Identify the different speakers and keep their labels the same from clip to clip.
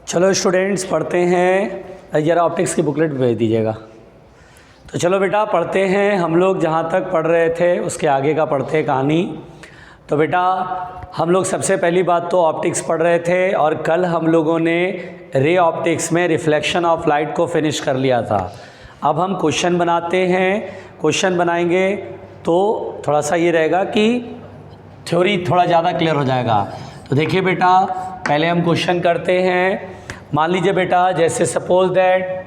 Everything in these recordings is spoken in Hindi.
Speaker 1: चलो स्टूडेंट्स पढ़ते हैं, ज़रा ऑप्टिक्स की बुकलेट भेज दीजिएगा। तो चलो बेटा पढ़ते हैं। हम लोग जहाँ तक पढ़ रहे थे उसके आगे का पढ़ते हैं कहानी। तो बेटा हम लोग सबसे पहली बात तो ऑप्टिक्स पढ़ रहे थे और कल हम लोगों ने रे ऑप्टिक्स में रिफ्लेक्शन ऑफ लाइट को फिनिश कर लिया था। अब हम क्वेश्चन बनाते हैं। क्वेश्चन बनाएंगे तो थोड़ा सा ये रहेगा कि थ्योरी थोड़ा ज़्यादा क्लियर हो जाएगा। तो देखिए बेटा पहले हम क्वेश्चन करते हैं। मान लीजिए बेटा जैसे सपोज दैट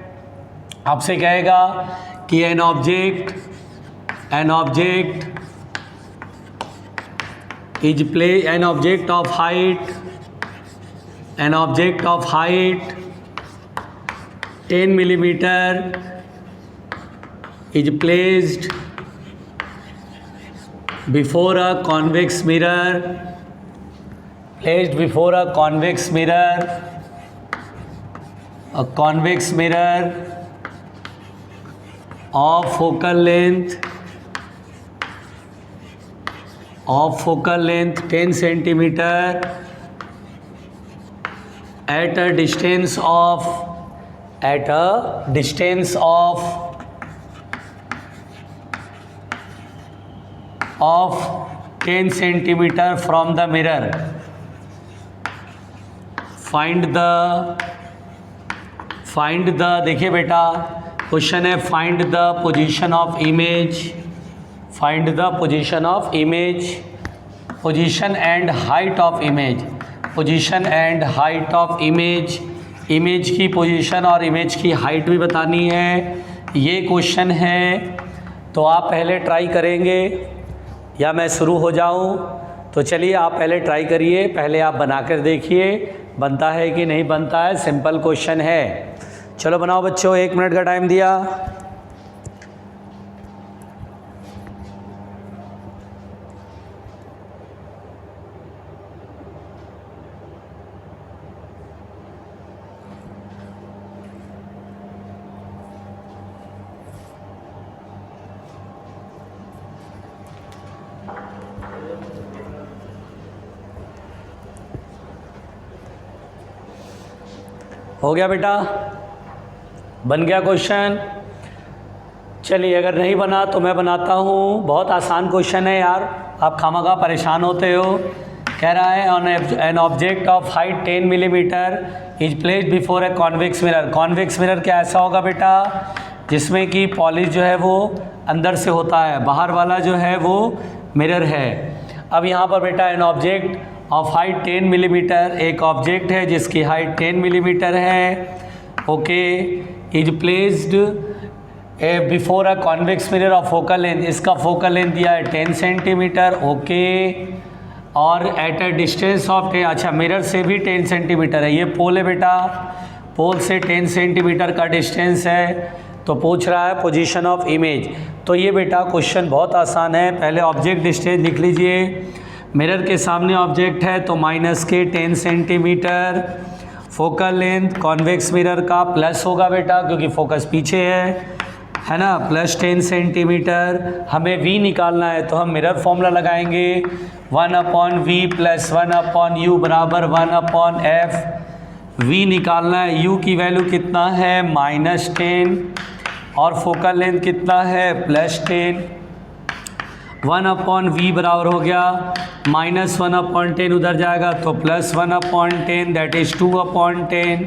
Speaker 1: आपसे कहेगा कि an object is play an object of height 10 millimeter is placed before a convex mirror of focal length 10 centimeter at a distance of 10 centimeter from the mirror. Find the देखिए बेटा क्वेश्चन है find the position of image, image की पोजीशन और इमेज की हाइट भी बतानी है। ये क्वेश्चन है तो आप पहले ट्राई करेंगे या मैं शुरू हो जाऊं? तो चलिए आप पहले ट्राई करिए, पहले आप बनाकर देखिए बनता है कि नहीं बनता है। सिंपल क्वेश्चन है। चलो बनाओ बच्चों, 1 मिनट का टाइम दिया। हो गया बेटा, बन गया क्वेश्चन। चलिए अगर नहीं बना तो मैं बनाता हूँ। बहुत आसान क्वेश्चन है यार, आप खामखा परेशान होते हो। कह रहा है on an object of height 10 millimetre is placed before A convex mirror. Convex mirror क्या ऐसा होगा बेटा जिसमें कि पॉलिश जो है वो अंदर से होता है, बाहर वाला जो है वो मिरर है। अब यहाँ पर बेटा an object of height 10 millimetre, एक ऑब्जेक्ट है जिसकी हाइट 10 मिलीमीटर है। Okay, is placed before a convex mirror of focal length, इसका फोकल लेंथ दिया है 10 सेंटीमीटर। ओके, और एट अ डिस्टेंस ऑफ अच्छा मिरर से भी 10 सेंटीमीटर है। ये पोल है बेटा, पोल से 10 सेंटीमीटर का डिस्टेंस है। तो पूछ रहा है पोजीशन ऑफ इमेज। तो ये बेटा क्वेश्चन बहुत आसान है। पहले ऑब्जेक्ट डिस्टेंस लिख लीजिए। मिरर के सामने ऑब्जेक्ट है तो माइनस के 10 centimetre. Focal length convex mirror का प्लस होगा बेटा क्योंकि फोकस पीछे है ना, प्लस 10 सेंटीमीटर। हमें v निकालना है तो हम मिरर फॉर्मूला लगाएंगे 1/v प्लस 1/u बराबर 1/f। v निकालना है, u की वैल्यू कितना है -10 और फोकल लेंथ कितना है +10। 1/v बराबर हो गया -1/10, उधर जाएगा तो +1/10 दैट इज़ 2/10।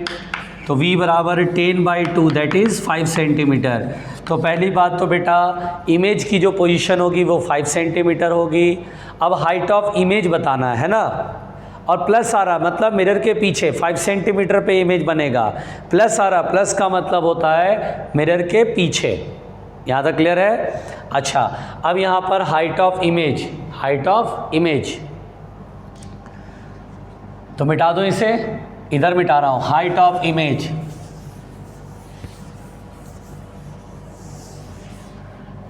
Speaker 1: तो v बराबर 10/2 दैट इज़ 5 सेंटीमीटर। तो पहली बात तो बेटा इमेज की जो पोजीशन होगी वो 5 सेंटीमीटर होगी। अब हाइट ऑफ इमेज बताना है ना, और प्लस आ रहा मतलब मिरर के पीछे 5 सेंटीमीटर पे इमेज बनेगा। प्लस आ रहा, प्लस का मतलब होता है मिरर के पीछे। यहाँ तक क्लियर है? अच्छा, अब यहाँ पर हाइट ऑफ इमेज तो मिटा दो इसे, इधर मिटा रहा हूँ। हाइट ऑफ इमेज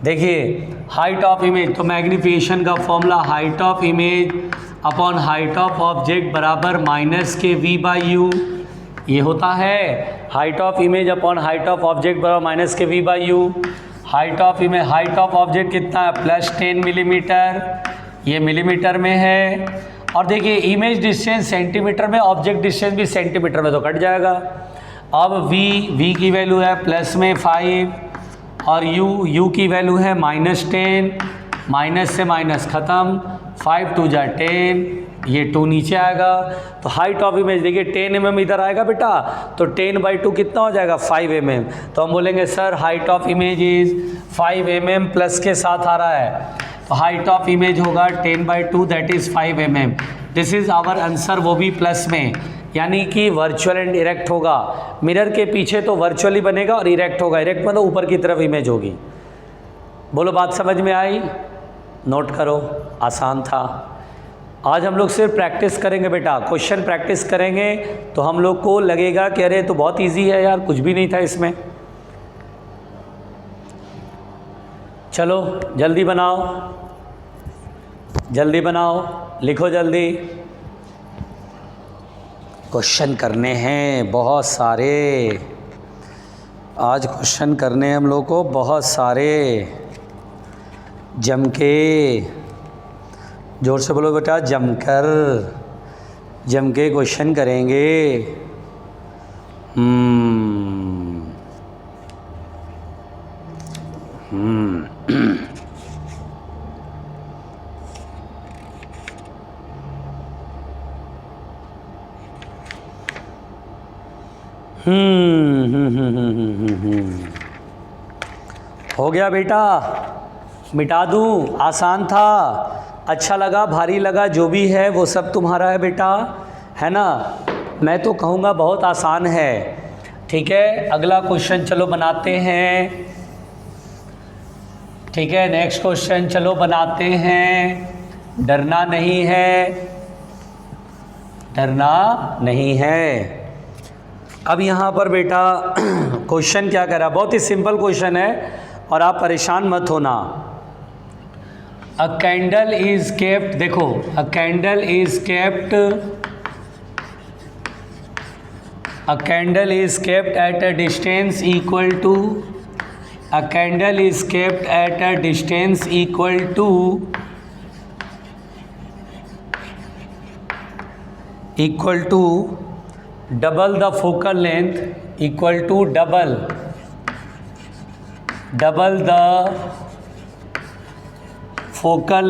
Speaker 1: देखिए, हाइट ऑफ इमेज तो मैग्नीफिकेशन का formula height of image upon height of object बराबर -v/u ये होता है। Height of image upon height of object बराबर -v/u। हाइट ऑफ ऑब्जेक्ट कितना है +10 मिलीमीटर, ये मिलीमीटर में है। और देखिए इमेज डिस्टेंस सेंटीमीटर में, ऑब्जेक्ट डिस्टेंस भी सेंटीमीटर में, तो कट जाएगा। अब v की वैल्यू है प्लस में 5 और u की वैल्यू है -10, माइनस से माइनस ख़त्म, 5 2 जा 10, ये 2 नीचे आएगा। तो हाइट ऑफ इमेज देखिए 10 mm इधर आएगा बेटा, तो 10/2 कितना हो जाएगा 5 mm। तो हम बोलेंगे sir height of image is 5 mm plus के साथ आ रहा है, तो हाइट ऑफ इमेज होगा 10/2 that is 5 mm। This is our answer, वो भी प्लस में, यानी कि वर्चुअल एंड इरेक्ट होगा। मिरर के पीछे तो वर्चुअली बनेगा और इरेक्ट होगा, इरेक्ट मतलब ऊपर की तरफ इमेज होगी। बोलो बात समझ में आई? नोट करो, आसान था। आज हम लोग सिर्फ प्रैक्टिस करेंगे बेटा, क्वेश्चन प्रैक्टिस करेंगे तो हम लोग को लगेगा कि अरे तो बहुत इजी है यार, कुछ भी नहीं था इसमें। चलो जल्दी बनाओ, जल्दी बनाओ, लिखो जल्दी। क्वेश्चन करने हैं बहुत सारे, आज क्वेश्चन करने हैं हम लोग को बहुत सारे, जम के, जोर से बोलो बेटा, जमकर, जम के क्वेश्चन करेंगे। हो गया बेटा, मिटा दूँ? आसान था, अच्छा लगा, भारी लगा, जो भी है वो सब तुम्हारा है बेटा, है ना। मैं तो कहूँगा बहुत आसान है। ठीक है, अगला क्वेश्चन चलो बनाते हैं। ठीक है, नेक्स्ट क्वेश्चन चलो बनाते हैं। डरना नहीं है, डरना नहीं है। अब यहाँ पर बेटा क्वेश्चन क्या कह रहा है, बहुत ही सिंपल क्वेश्चन है और आप परेशान मत होना। अ कैंडल इज केप्ट, देखो a candle is kept, a candle is kept at a distance equal to, a candle is kept at a distance equal to double the focal length, equal to double the focal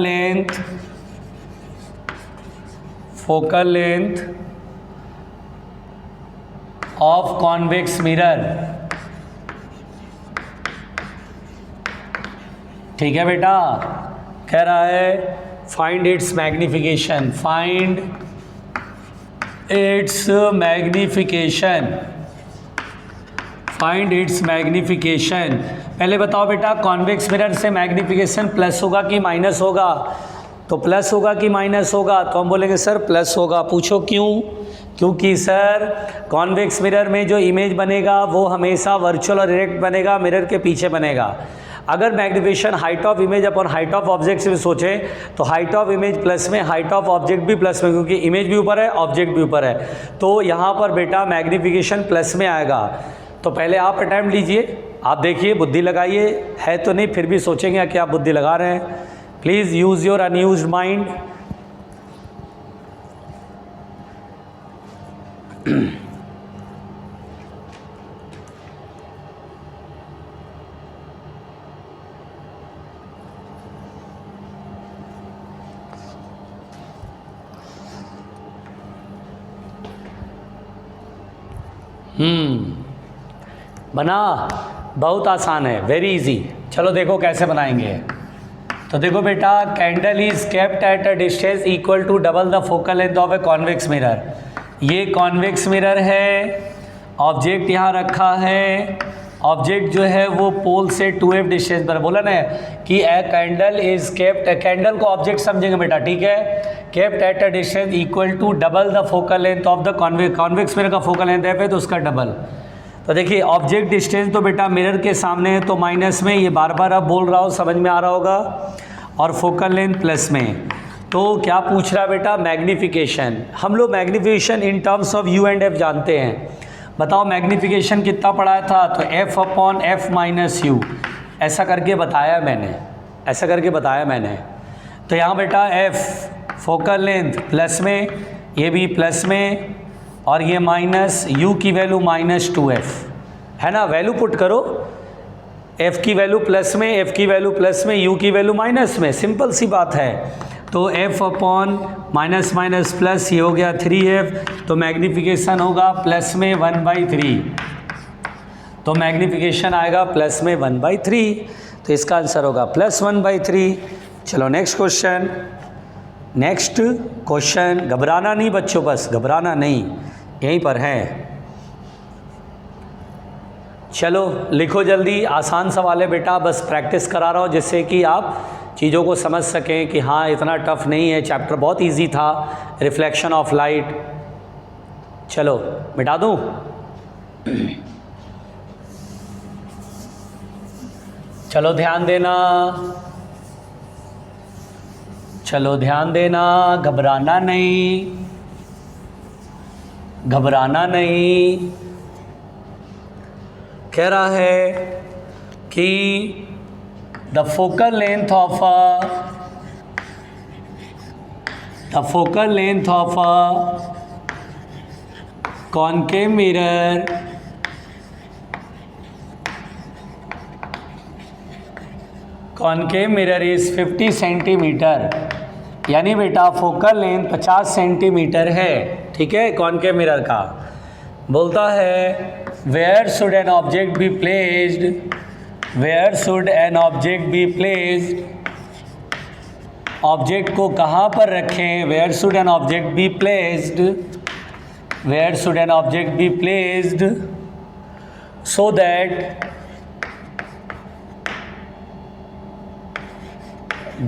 Speaker 1: length of convex mirror. ठीक है बेटा, कह रहा है find its magnification, find its magnification, find its magnification. पहले बताओ बेटा, कॉन्वेक्स मिरर से मैग्निफिकेशन प्लस होगा कि माइनस होगा? तो प्लस होगा कि माइनस होगा? तो हम बोलेंगे सर प्लस होगा। पूछो क्यों? क्योंकि सर कॉन्वेक्स मिरर में जो इमेज बनेगा वो हमेशा वर्चुअल और डायरेक्ट बनेगा, मिरर के पीछे बनेगा। अगर magnification height of image upon height of object से सोचें तो हाइट ऑफ इमेज प्लस में, हाइट ऑफ ऑब्जेक्ट भी प्लस में, क्योंकि इमेज भी ऊपर है ऑब्जेक्ट भी ऊपर है, तो यहाँ पर बेटा मैग्निफिकेशन प्लस में आएगा। तो पहले आप अटैम्प्ट लीजिए, आप देखिए, बुद्धि लगाइए, है तो नहीं फिर भी सोचेंगे कि आप बुद्धि लगा रहे हैं। Please use your unused mind. बना, बहुत आसान है, वेरी इजी। चलो देखो कैसे बनाएंगे। तो देखो बेटा, candle is kept at a distance equal to double the focal length of a convex mirror. ये कॉन्वेक्स मिरर है, ऑब्जेक्ट यहाँ रखा है, ऑब्जेक्ट जो है वो पोल से 2f डिस्टेंस पर, बोला ना कि a candle is kept, candle को ऑब्जेक्ट समझेंगे बेटा, ठीक है, kept at a distance equal to double the focal length of the convex mirror का फोकल लेंथ है तो उसका डबल। तो देखिए ऑब्जेक्ट डिस्टेंस तो बेटा मिरर के सामने है तो माइनस में, ये बार बार अब बोल रहा हूँ, समझ में आ रहा होगा, और फोकल लेंथ प्लस में। तो क्या पूछ रहा है बेटा? मैग्निफिकेशन। हम लोग magnification in terms of you and F जानते हैं। बताओ मैग्निफिकेशन कितना पढ़ाया था? तो F upon f minus you, ऐसा करके बताया मैंने, ऐसा करके बताया मैंने। तो यहाँ बेटा एफ फोकल लेंथ प्लस में, ये भी प्लस में, और ये माइनस, u की वैल्यू -2f है ना। वैल्यू पुट करो, f की वैल्यू प्लस में, f की वैल्यू प्लस में, u की वैल्यू माइनस में, सिंपल सी बात है। तो f upon minus minus plus, ये हो गया 3f, तो मैग्नीफिकेशन होगा प्लस में 1/3, तो मैग्नीफिकेशन आएगा प्लस में 1/3, तो इसका आंसर होगा +1/3। चलो नेक्स्ट क्वेश्चन। नेक्स्ट क्वेश्चन, घबराना नहीं बच्चों, बस घबराना नहीं, यहीं पर है। चलो लिखो जल्दी, आसान सवाल है बेटा, बस प्रैक्टिस करा रहा हूँ जिससे कि आप चीज़ों को समझ सकें कि हाँ इतना टफ नहीं है, चैप्टर बहुत इजी था, रिफ्लेक्शन ऑफ लाइट। चलो मिटा दूँ? चलो ध्यान देना, चलो ध्यान देना, घबराना नहीं, घबराना नहीं। कह रहा है कि the focal length of a concave mirror is 50 centimetre, यानी बेटा फोकल लेंथ 50 सेंटीमीटर है, ठीक है, कॉनकेव मिरर का। बोलता है where should an object be placed, where should an object be placed, object को कहाँ पर रखें, where should an object be placed, where should an object be placed so that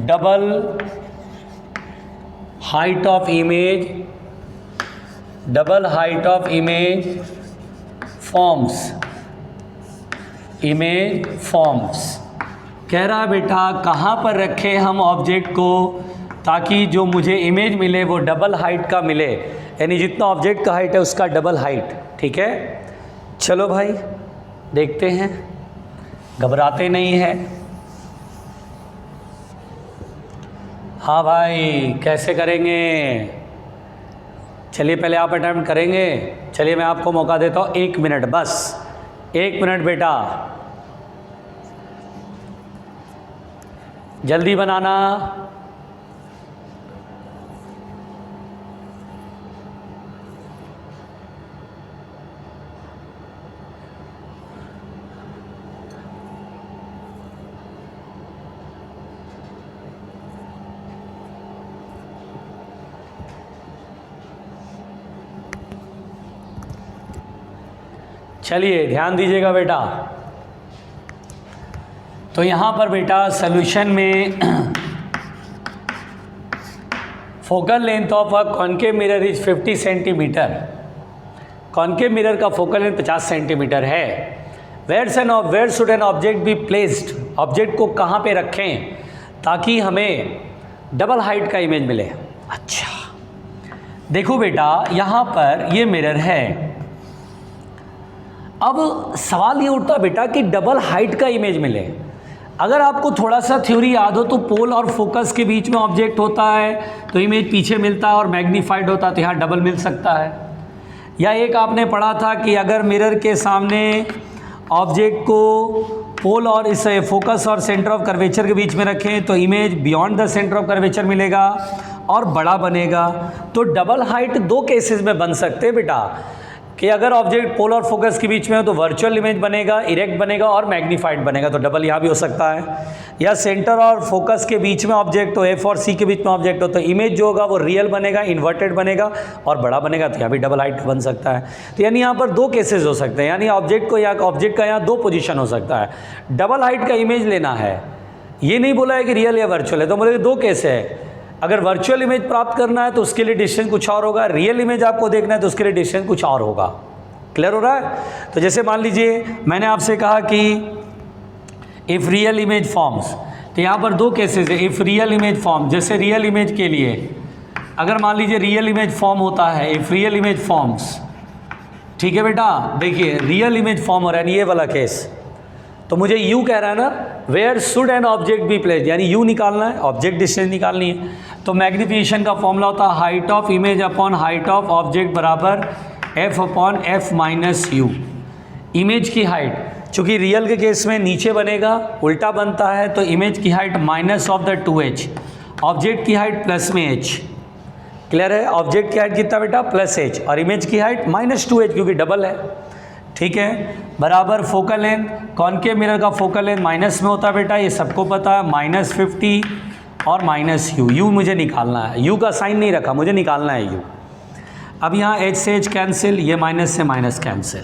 Speaker 1: double height of image forms, कह रहा बेटा कहाँ पर रखें हम ऑब्जेक्ट को ताकि जो मुझे इमेज मिले वो डबल हाइट का मिले, यानी जितना ऑब्जेक्ट का हाइट है उसका डबल हाइट, ठीक है। चलो भाई देखते हैं, घबराते नहीं है। हाँ भाई कैसे करेंगे, चलिए पहले आप अटेम्प्ट करेंगे। चलिए मैं आपको मौका देता हूँ 1 मिनट, बस 1 मिनट बेटा, जल्दी बनाना। चलिए ध्यान दीजिएगा बेटा। तो यहाँ पर बेटा सॉल्यूशन में focal length of a concave mirror is 50 centimetre, concave mirror का फोकल लेंथ 50 सेंटीमीटर है। Where should an object be placed, object को कहाँ पे रखें ताकि हमें डबल हाइट का इमेज मिले। अच्छा देखो बेटा यहाँ पर ये मिरर है, अब सवाल ये उठता बेटा कि डबल हाइट का इमेज मिले। अगर आपको थोड़ा सा थ्योरी याद हो तो पोल और फोकस के बीच में ऑब्जेक्ट होता है तो इमेज पीछे मिलता है और मैग्नीफाइड होता है, तो यहाँ डबल मिल सकता है। या एक आपने पढ़ा था कि अगर मिरर के सामने ऑब्जेक्ट को पोल और इस फोकस और सेंटर ऑफ कर्वेचर के बीच में रखें तो image beyond the centre of curvature मिलेगा और बड़ा बनेगा। तो डबल हाइट 2 केसेस में बन सकते हैं बेटा, कि अगर ऑब्जेक्ट पोल और फोकस के बीच में हो तो वर्चुअल इमेज बनेगा, इरेक्ट बनेगा और मैग्नीफाइड बनेगा, तो डबल यहाँ भी हो सकता है। या सेंटर और फोकस के बीच में ऑब्जेक्ट हो, एफ और सी के बीच में ऑब्जेक्ट हो, तो इमेज जो होगा वो रियल बनेगा, इन्वर्टेड बनेगा और बड़ा बनेगा, तो यहाँ भी डबल हाइट बन सकता है। तो यानी यहाँ पर 2 केसेस हो सकते हैं, यानी ऑब्जेक्ट का यहाँ 2 पोजिशन हो सकता है। डबल हाइट का इमेज लेना है, ये नहीं बोला है कि रियल या वर्चुअल है, तो बोले 2 केस है। अगर वर्चुअल इमेज प्राप्त करना है तो उसके लिए डिस्टेंस कुछ और होगा, रियल इमेज आपको देखना है तो उसके लिए डिस्टेंस कुछ और होगा। क्लियर हो रहा है? तो जैसे मान लीजिए मैंने आपसे कहा कि इफ़ रियल इमेज फॉर्म्स, तो यहाँ पर 2 केसेस है। इफ़ रियल इमेज फॉर्म, जैसे रियल इमेज के लिए अगर मान लीजिए रियल इमेज फॉर्म होता है, इफ़ रियल इमेज फॉर्म्स, ठीक है बेटा, देखिए रियल इमेज फॉर्म हो रहा है ये वाला केस, तो मुझे यू कह रहा है ना, where should an object be placed, यानी यू निकालना है, ऑब्जेक्ट डिस्टेंस निकालनी है। तो मैग्नीफिकेशन का फॉर्मूला होता है height of image upon height of object बराबर f upon f minus u. Image की हाइट, चूँकि रियल के केस में नीचे बनेगा, उल्टा बनता है, तो इमेज की height minus of the 2h, object की हाइट प्लस में h। क्लियर है? ऑब्जेक्ट की हाइट कितना बेटा? प्लस h, और इमेज की हाइट माइनस 2h क्योंकि डबल है। ठीक है, बराबर फोकल लेंथ, कॉनकेव मिरर का फोकल लेंथ माइनस में होता है बेटा, ये सबको पता है, -50 और माइनस यू। यू मुझे निकालना है, यू का साइन नहीं रखा, मुझे निकालना है यू। अब यहाँ h से h कैंसिल, ये माइनस से माइनस कैंसिल,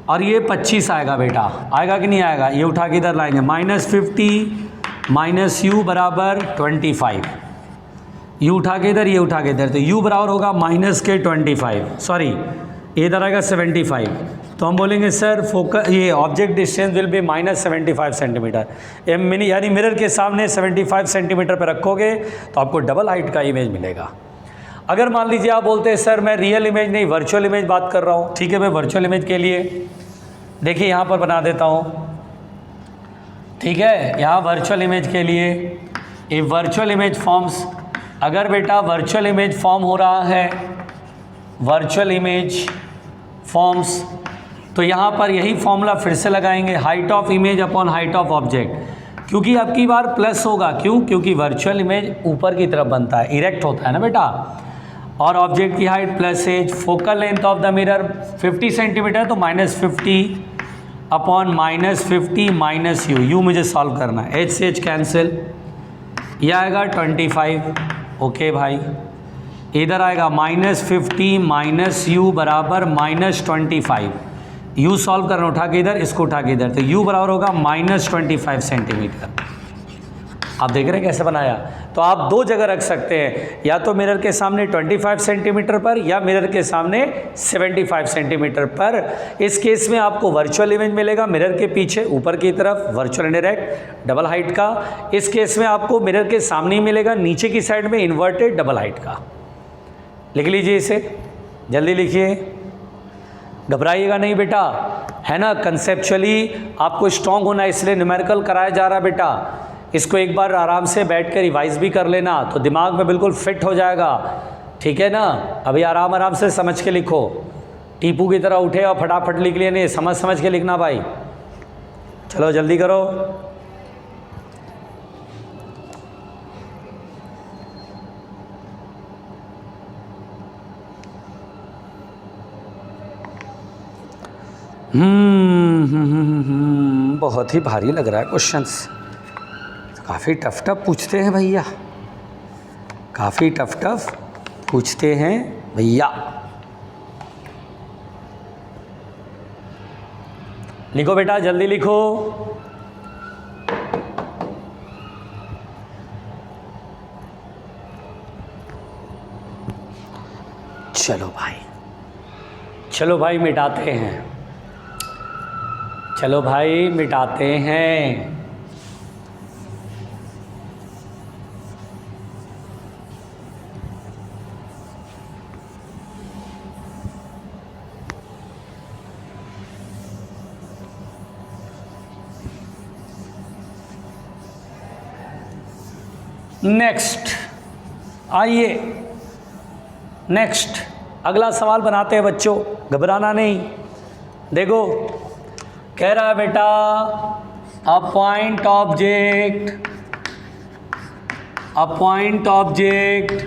Speaker 1: और ये 25 आएगा बेटा, आएगा कि नहीं आएगा? ये उठा के इधर लाएंगे, -50 माइनस यू बराबर 25, यू उठा के इधर, ये उठा के इधर, तो यू बराबर होगा माइनस के 25, सॉरी इधर आएगा 75। तो हम बोलेंगे सर फोकस, ये object distance will be -75 centimetre. यानी मिरर के सामने 75 सेंटीमीटर पर रखोगे तो आपको डबल हाइट का इमेज मिलेगा। अगर मान लीजिए आप बोलते हैं सर मैं रियल इमेज नहीं वर्चुअल इमेज बात कर रहा हूँ, ठीक है, मैं वर्चुअल इमेज के लिए देखिए यहाँ पर बना देता हूँ। ठीक है, यहाँ वर्चुअल इमेज के लिए ये वर्चुअल इमेज फॉर्म्स, अगर बेटा वर्चुअल इमेज फॉर्म हो रहा है, वर्चुअल इमेज फॉर्म्स, तो यहाँ पर यही फॉर्मूला फिर से लगाएंगे, height of image upon height of object, क्योंकि अब की बार प्लस होगा, क्यों? क्योंकि वर्चुअल इमेज ऊपर की तरफ बनता है, इरेक्ट होता है ना बेटा, और ऑब्जेक्ट की height plus h, focal length of the mirror 50 centimetre, तो -50 अपॉन -50 माइनस यू, यू मुझे सॉल्व करना है, एच से एच कैंसिल, यह आएगा 25। ओके भाई, इधर आएगा -50 माइनस यू बराबर -25, यू सॉल्व करना, उठा के इधर, इसको उठा के इधर, तो यू बराबर होगा -25 सेंटीमीटर। आप देख रहे हैं कैसे बनाया? तो आप दो जगह रख सकते हैं, या तो मिरर के सामने 25 सेंटीमीटर पर, या मिरर के सामने 75 सेंटीमीटर पर। इस केस में आपको वर्चुअल इमेज मिलेगा मिरर के पीछे ऊपर की तरफ, वर्चुअल इंडायरेक्ट डबल हाइट का। इस केस में आपको मिरर के सामने ही मिलेगा नीचे की साइड में इन्वर्टेड डबल हाइट का। लिख लीजिए इसे, जल्दी लिखिए, घबराइएगा नहीं बेटा, है ना। कंसेप्चुअली आपको स्ट्रॉन्ग होना है, इसलिए न्यूमेरिकल कराया जा रहा है बेटा। इसको एक बार आराम से बैठ कर रिवाइज भी कर लेना, तो दिमाग में बिल्कुल फिट हो जाएगा, ठीक है ना। अभी आराम आराम से समझ के लिखो, टीपू की तरह उठे और फटाफट लिख लिए नहीं, समझ समझ के लिखना भाई। चलो जल्दी करो। बहुत ही भारी लग रहा है क्वेश्चंस, काफ़ी टफ पूछते हैं भैया, काफ़ी टफ पूछते हैं भैया। लिखो बेटा, जल्दी लिखो। चलो भाई, चलो भाई मिटाते हैं, चलो भाई मिटाते हैं। नेक्स्ट आइए, नेक्स्ट अगला सवाल बनाते हैं बच्चों, घबराना नहीं। देखो कह रहा है बेटा, अ point object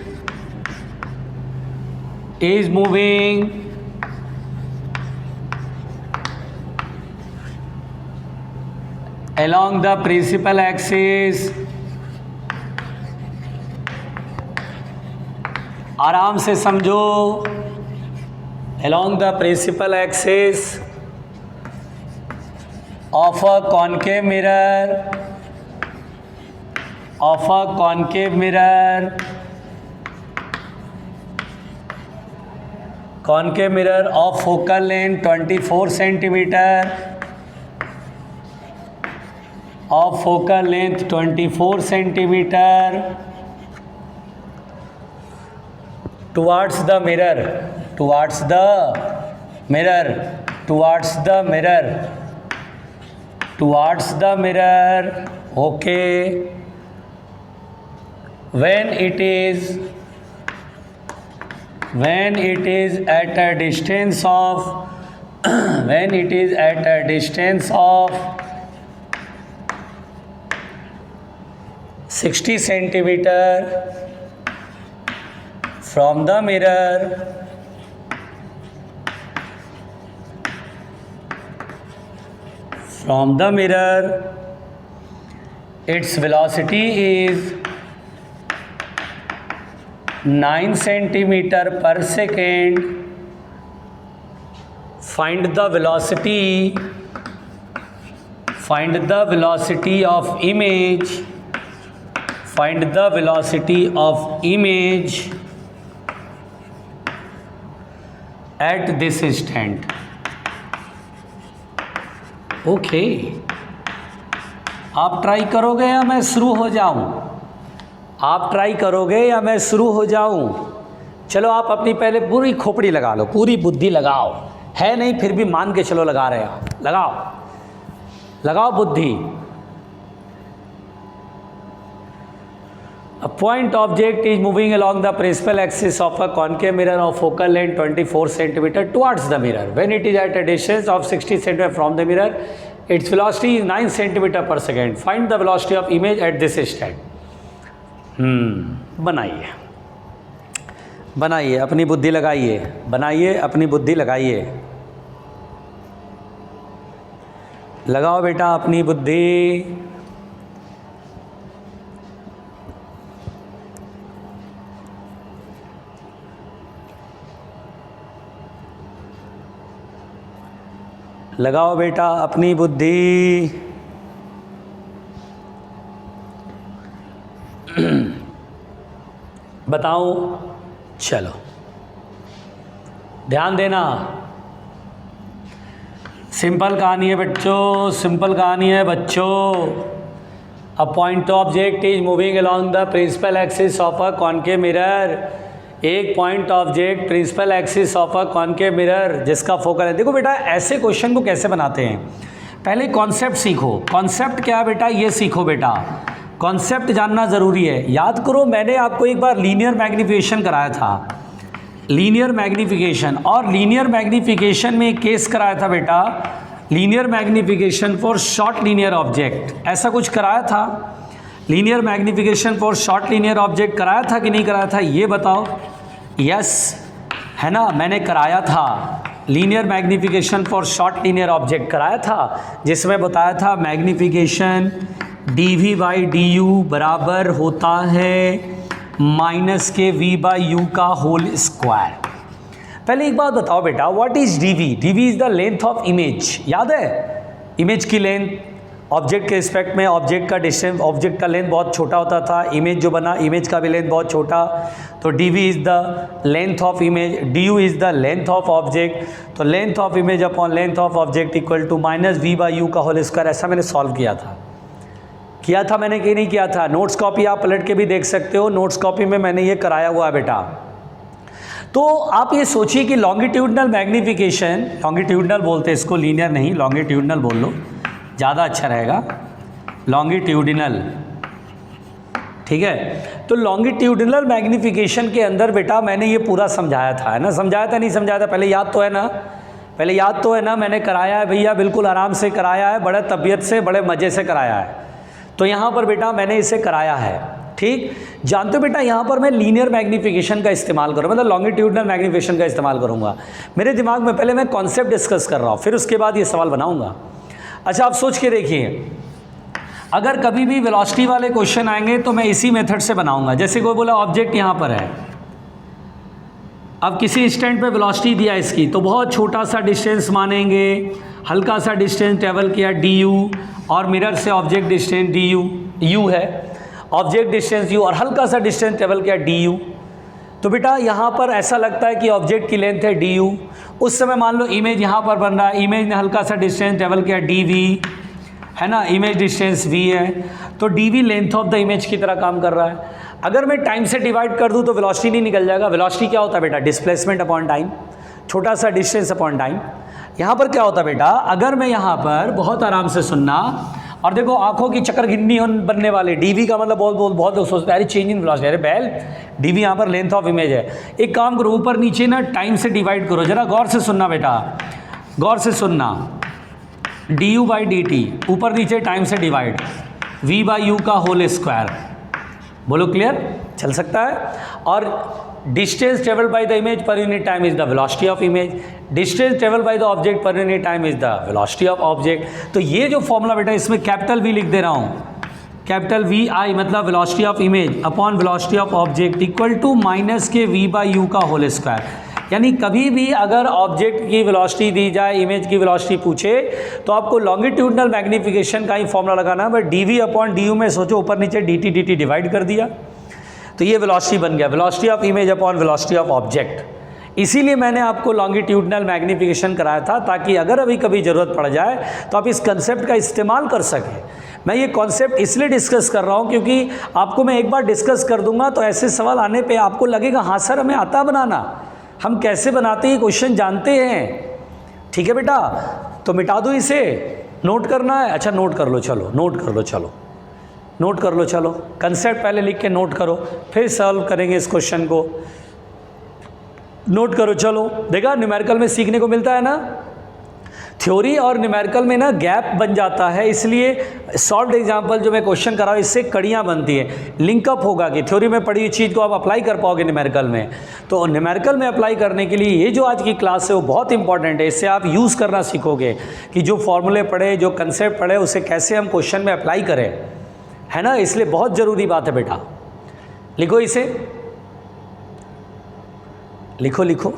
Speaker 1: is moving along the principal axis, आराम से समझो, along the principal axis of a concave mirror, concave mirror of focal length 24 centimeter, of focal length 24 centimeter towards the mirror, okay, when it is at a distance of when it is at a distance of 60 centimeter from the mirror, its velocity is 9 centimeter per second. Find the velocity of image. Find the velocity of image at this instant. Okay, आप ट्राई करोगे या मैं शुरू हो जाऊं? आप ट्राई करोगे या मैं शुरू हो जाऊं? चलो आप अपनी पहले पूरी खोपड़ी लगा लो, पूरी बुद्धि लगाओ। है नहीं फिर भी मान के चलो लगा रहे हो, लगाओ बुद्धि। A point object is moving along the principal axis of a concave mirror of focal length 24 cm towards the mirror. When it is at a distance of 60 cm from the mirror, its velocity is 9 cm per second. Find the velocity of image at this instant. बनाइए अपनी बुद्धि लगाइए, लगाओ बेटा अपनी बुद्धि। लगाओ बेटा अपनी बुद्धि। बताऊं? चलो ध्यान देना, सिंपल कहानी है बच्चों। A point object is moving along the principal axis of a concave mirror. एक point object principal axis of a concave mirror जिसका फोकल है। देखो बेटा ऐसे क्वेश्चन को कैसे बनाते हैं, पहले कॉन्सेप्ट सीखो। कॉन्सेप्ट क्या है बेटा, ये सीखो बेटा, कॉन्सेप्ट जानना ज़रूरी है। याद करो मैंने आपको एक बार लीनियर मैग्नीफिकेशन कराया था, लीनियर मैग्नीफिकेशन, और लीनियर मैग्नीफिकेशन में एक केस कराया था बेटा, linear magnification for short linear object, ऐसा कुछ कराया था। Linear magnification for short linear object कराया था कि नहीं कराया था, ये बताओ। यस है ना, मैंने कराया था। Linear magnification for short linear object कराया था, जिसमें बताया था मैग्नीफिकेशन dv/du बराबर होता है -kv/u का होल स्क्वायर। पहले एक बात बताओ बेटा, what is dv? dv is the length of image. याद है इमेज की लेंथ ऑब्जेक्ट के रिस्पेक्ट में, ऑब्जेक्ट का डिस्टेंस, ऑब्जेक्ट का लेंथ बहुत छोटा होता था, इमेज जो बना इमेज का भी लेंथ बहुत छोटा, तो dv is the length of image, du is the length of object, तो length of image upon length of object equal to -v/u का होल स्क्वायर। ऐसा मैंने सॉल्व किया था मैंने कि नहीं किया था। नोट्स कॉपी आप पलट के भी देख सकते हो, नोट्स कॉपी में मैंने ये कराया हुआ है बेटा। तो आप ये सोचिए कि लॉन्गिट्यूडनल मैग्नीफिकेशन, लॉन्गिट्यूडनल बोलते हैं इसको, लीनियर नहीं, लॉन्गिट्यूडनल बोल लो ज़्यादा अच्छा रहेगा, लॉन्गिट्यूडिनल, ठीक है। तो लॉन्गिट्यूडिनल मैग्नीफिकेशन के अंदर बेटा मैंने ये पूरा समझाया था, है ना, समझाया था नहीं समझाया था, पहले याद तो है ना, मैंने कराया है भैया, बिल्कुल आराम से कराया है, बड़े तबीयत से, बड़े मज़े से कराया है। तो यहाँ पर बेटा मैंने इसे कराया है, ठीक। जानते हो बेटा यहाँ पर मैं लीनियर मैग्नीफिकेशन का इस्तेमाल करूँ, मतलब लॉन्गिट्यूडनल मैग्नीफिकेशन का इस्तेमाल करूँगा। मेरे दिमाग में पहले मैं कॉन्सेप्ट डिस्कस कर रहा हूँ, फिर उसके बाद ये सवाल बनाऊँगा। अच्छा आप सोच के देखिए, अगर कभी भी वेलोसिटी वाले क्वेश्चन आएंगे तो मैं इसी मेथड से बनाऊंगा। जैसे कोई बोला ऑब्जेक्ट यहाँ पर है, अब किसी स्टैंड पे वेलोसिटी दिया इसकी, तो बहुत छोटा सा डिस्टेंस मानेंगे, हल्का सा डिस्टेंस ट्रेवल किया du, और मिरर से ऑब्जेक्ट डिस्टेंस u है, ऑब्जेक्ट डिस्टेंस u और हल्का सा डिस्टेंस ट्रेवल किया du। तो बेटा यहाँ पर ऐसा लगता है कि ऑब्जेक्ट की लेंथ है du। उस समय मान लो इमेज यहाँ पर बन रहा है, इमेज ने हल्का सा डिस्टेंस ट्रेवल किया dv, है ना, इमेज डिस्टेंस v है, तो dv length of the image की तरह काम कर रहा है। अगर मैं टाइम से डिवाइड कर दूँ तो वेलोसिटी नहीं निकल जाएगा। वेलोसिटी क्या होता है बेटा, डिस्प्लेसमेंट अपॉन टाइम, छोटा सा डिस्टेंस अपॉन टाइम। यहाँ पर क्या होता है बेटा, अगर मैं यहाँ पर बहुत आराम से सुनना, और देखो आंखों की चक्कर गिननी बनने वाले, डीवी का मतलब बहुत लोग सोचते हैं अरे चेंज इन वेलोसिटी, अरे बैल डीवी यहाँ पर लेंथ ऑफ इमेज है। एक काम करो, ऊपर नीचे ना टाइम से डिवाइड करो, जरा गौर से सुनना बेटा, गौर से सुनना। D you by D T ऊपर नीचे टाइम से डिवाइड, वी बाई यू का होल स्क्वायर, बोलो क्लियर, चल सकता है। और distance travel by the image per unit time is the velocity of image, distance travel by the object per unit time is the velocity of object. तो ये जो फॉर्मूला बेटा इसमें कैपिटल वी लिख दे रहा हूँ, कैपिटल वी आई मतलब velocity of image upon velocity of object equal to minus के वी बाई यू का होल स्क्वायर। यानी कभी भी अगर ऑब्जेक्ट की वेलोसिटी दी जाए, इमेज की वेलोसिटी पूछे, तो आपको लॉन्गिट्यूडनल मैग्नीफिकेशन का ही फॉर्मूला लगाना है। But d v upon d u में सोचो ऊपर नीचे डी टी डिवाइड कर दिया, तो ये वेलोसिटी बन गया, velocity of image upon velocity of object. इसीलिए मैंने आपको लॉन्गिट्यूडनल मैग्नीफिकेशन कराया था, ताकि अगर अभी कभी ज़रूरत पड़ जाए तो आप इस कंसेप्ट का इस्तेमाल कर सकें। मैं ये कॉन्सेप्ट इसलिए डिस्कस कर रहा हूँ क्योंकि आपको मैं एक बार डिस्कस कर दूंगा तो ऐसे सवाल आने पे आपको लगेगा हाँ सर हमें आता बनाना, हम कैसे बनाते हैं क्वेश्चन जानते हैं। ठीक है बेटा, तो मिटा दो इसे, नोट करना है, अच्छा नोट कर लो, चलो नोट कर लो, चलो नोट कर लो, चलो कंसेप्ट पहले लिख के नोट करो, फिर सॉल्व करेंगे इस क्वेश्चन को। नोट करो, चलो। देखा न्यूमेरिकल में सीखने को मिलता है ना, थ्योरी और न्यूमेरिकल में ना गैप बन जाता है, इसलिए सॉल्व एग्जाम्पल जो मैं क्वेश्चन कर रहा हूँ इससे कड़ियाँ बनती है, लिंकअप होगा कि थ्योरी में पढ़ी हुई चीज़ को आप अप्लाई कर पाओगे न्यूमेरिकल में। तो न्यूमेरिकल में अप्लाई करने के लिए ये जो आज की क्लास है वो बहुत इंपॉर्टेंट है, इससे आप यूज़ करना सीखोगे कि जो फॉर्मूले पढ़े, जो कंसेप्ट पढ़े, उसे कैसे हम क्वेश्चन में अप्लाई करें, है ना। इसलिए बहुत ज़रूरी बात है बेटा। लिखो इसे, लिखो लिखो।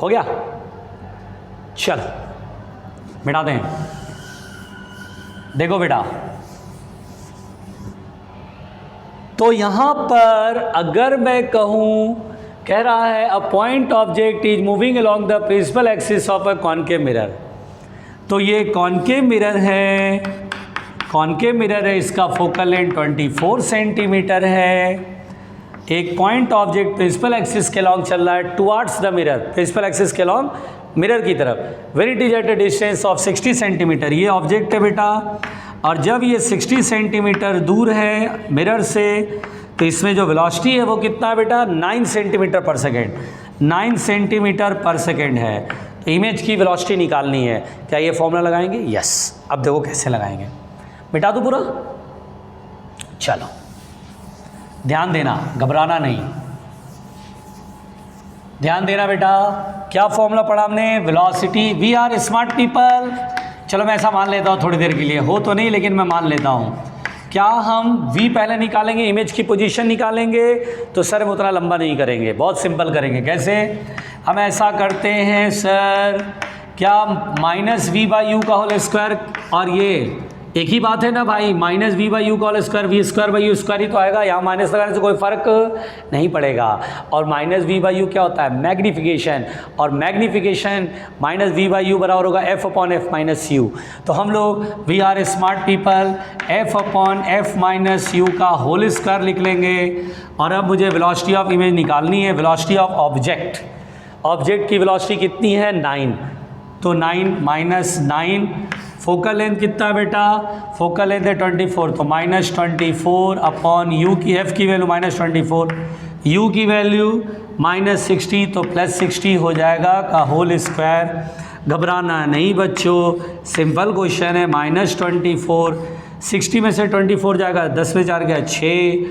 Speaker 1: हो गया, चल मिटाते हैं। देखो बेटा, तो यहां पर अगर मैं कहूं, कह रहा है a point object is moving along the principal axis of a concave mirror, तो ये कॉनकेव मिरर है, कॉनकेव मिरर है, इसका फोकल लेंथ 24 सेंटीमीटर है। एक पॉइंट ऑब्जेक्ट प्रिंसिपल एक्सिस के लॉन्ग चल रहा है towards the mirror, principal axis के लॉन्ग मिरर की तरफ, when it is at a distance of 60 centimetre. ये ऑब्जेक्ट है बेटा, और जब ये 60 सेंटीमीटर दूर है मिरर से, तो इसमें जो वेलोसिटी है वो कितना है बेटा, 9 सेंटीमीटर पर सेकेंड, 9 सेंटीमीटर पर सेकेंड है। तो इमेज की वेलोसिटी निकालनी है, क्या ये फॉर्मूला लगाएंगे? यस। अब देखो कैसे लगाएंगे, मिटा दो पूरा, चलो ध्यान देना, घबराना नहीं, ध्यान देना बेटा। क्या फॉर्मूला पढ़ा हमने? Velocity. We are smart people. चलो मैं ऐसा मान लेता हूँ थोड़ी देर के लिए, हो तो नहीं लेकिन मैं मान लेता हूँ। क्या हम v पहले निकालेंगे, इमेज की पोजीशन निकालेंगे, तो सर हम उतना लंबा नहीं करेंगे, बहुत सिंपल करेंगे। कैसे? हम ऐसा करते हैं सर, क्या माइनस वी बाई यू का होल स्क्वायर, और ये एक ही बात है ना भाई, माइनस वी बाई यू का whole square, v square by u square ही तो आएगा, यहाँ माइनस लगाने से कोई फ़र्क नहीं पड़ेगा। और माइनस वी बाई यू क्या होता है? मैग्नीफिकेशन, और magnification minus v by u बराबर होगा f upon f minus u. तो हम लोग we are smart people, f upon f minus u का होल स्क्वायर लिख लेंगे। और अब मुझे वेलोसिटी ऑफ इमेज निकालनी है, वेलोसिटी ऑफ ऑब्जेक्ट। ऑब्जेक्ट की वेलोसिटी कितनी है? 9, तो 9 माइनस 9, फोकल लेंथ कितना है बेटा? फोकल लेंथ है 24, तो माइनस 24 अपॉन यू की, एफ की वैल्यू माइनस 24, यू की वैल्यू माइनस 60, तो प्लस 60 हो जाएगा का होल स्क्वायर। घबराना नहीं बच्चों, सिंपल क्वेश्चन है। माइनस 24, 60 में से 24 जाएगा, 10 में 4 गया 6,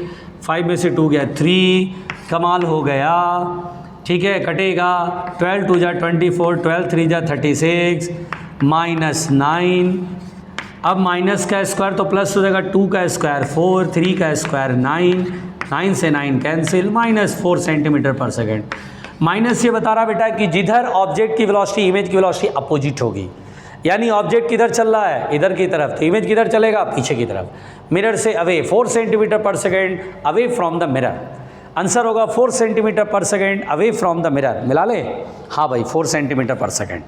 Speaker 1: 5 में से 2 गया 3, कमाल हो गया। ठीक है, कटेगा 12 2 जा 24, 12 3 जा 36, माइनस 9। अब माइनस का स्क्वायर तो प्लस हो जाएगा, 2 का स्क्वायर 4, 3 का स्क्वायर 9, 9 से 9 कैंसिल, माइनस 4 सेंटीमीटर पर सेकेंड। माइनस ये बता रहा बेटा कि जिधर ऑब्जेक्ट की वेलोसिटी इमेज की वेलोसिटी अपोजिट होगी, यानी ऑब्जेक्ट किधर चल रहा है? इधर की तरफ, तो इमेज किधर चलेगा? पीछे की तरफ, मिरर से अवे, 4 सेंटीमीटर पर second away from the mirror. Answer होगा 4 सेंटीमीटर पर second away from the mirror. मिला ले? हाँ भाई, 4 सेंटीमीटर पर सेकेंड।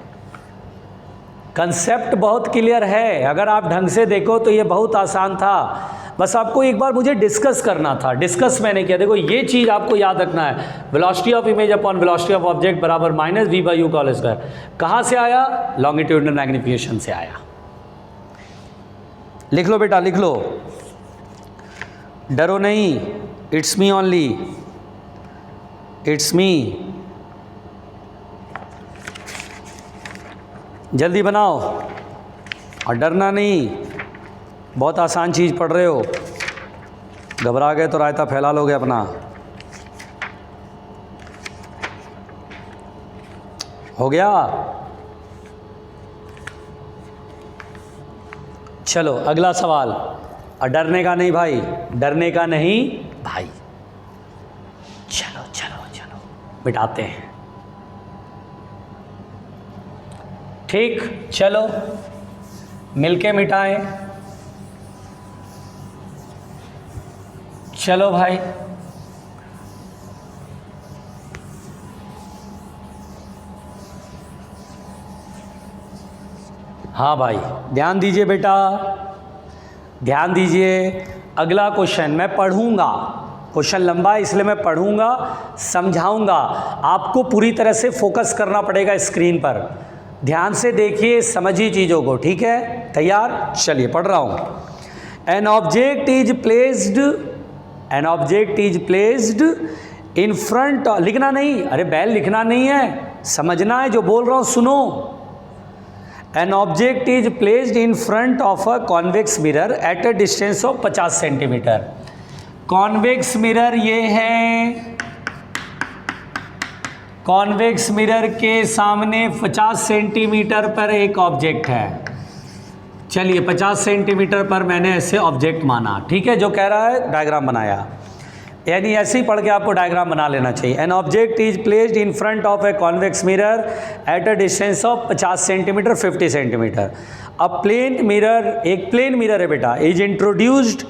Speaker 1: कंसेप्ट बहुत क्लियर है, अगर आप ढंग से देखो तो ये बहुत आसान था। बस आपको एक बार मुझे डिस्कस करना था, डिस्कस मैंने किया। देखो ये चीज़ आपको याद रखना है, velocity of image upon velocity of object बराबर माइनस वी बाई यू का होल स्क्वायर। कहाँ से आया? लॉन्गिट्यूडिनल मैग्निफिकेशन से आया। लिख लो बेटा, लिख लो, डरो नहीं, it's me only, it's me. जल्दी बनाओ और डरना नहीं, बहुत आसान चीज़ पढ़ रहे हो, घबरा गए तो रायता फैला लोगे अपना। हो गया? चलो अगला सवाल। और डरने का नहीं भाई, डरने का नहीं भाई। चलो चलो चलो मिटाते हैं। ठीक, चलो मिलके मिटाएं। चलो भाई, हाँ भाई ध्यान दीजिए बेटा, ध्यान दीजिए। अगला क्वेश्चन मैं पढ़ूंगा, क्वेश्चन लंबा है इसलिए मैं पढ़ूंगा, समझाऊंगा। आपको पूरी तरह से फोकस करना पड़ेगा स्क्रीन पर। ध्यान से देखिए, समझिए चीज़ों को, ठीक है? तैयार? चलिए पढ़ रहा हूँ। An object is placed, an object is placed in front, लिखना नहीं, अरे बैल लिखना नहीं है, समझना है जो बोल रहा हूँ, सुनो। An object is placed in front of a convex mirror at a distance of 50 centimetre. Convex mirror ये है, कॉन्वेक्स मिरर के सामने 50 सेंटीमीटर पर एक ऑब्जेक्ट है। चलिए 50 सेंटीमीटर पर मैंने ऐसे ऑब्जेक्ट माना, ठीक है? जो कह रहा है डायग्राम बनाया, यानी ऐसे ही पढ़ के आपको डायग्राम बना लेना चाहिए। An object is placed in front of a convex mirror at a distance of 50 centimetre 50 centimetre. अब प्लेन मिरर, एक प्लेन मिरर है बेटा, is introduced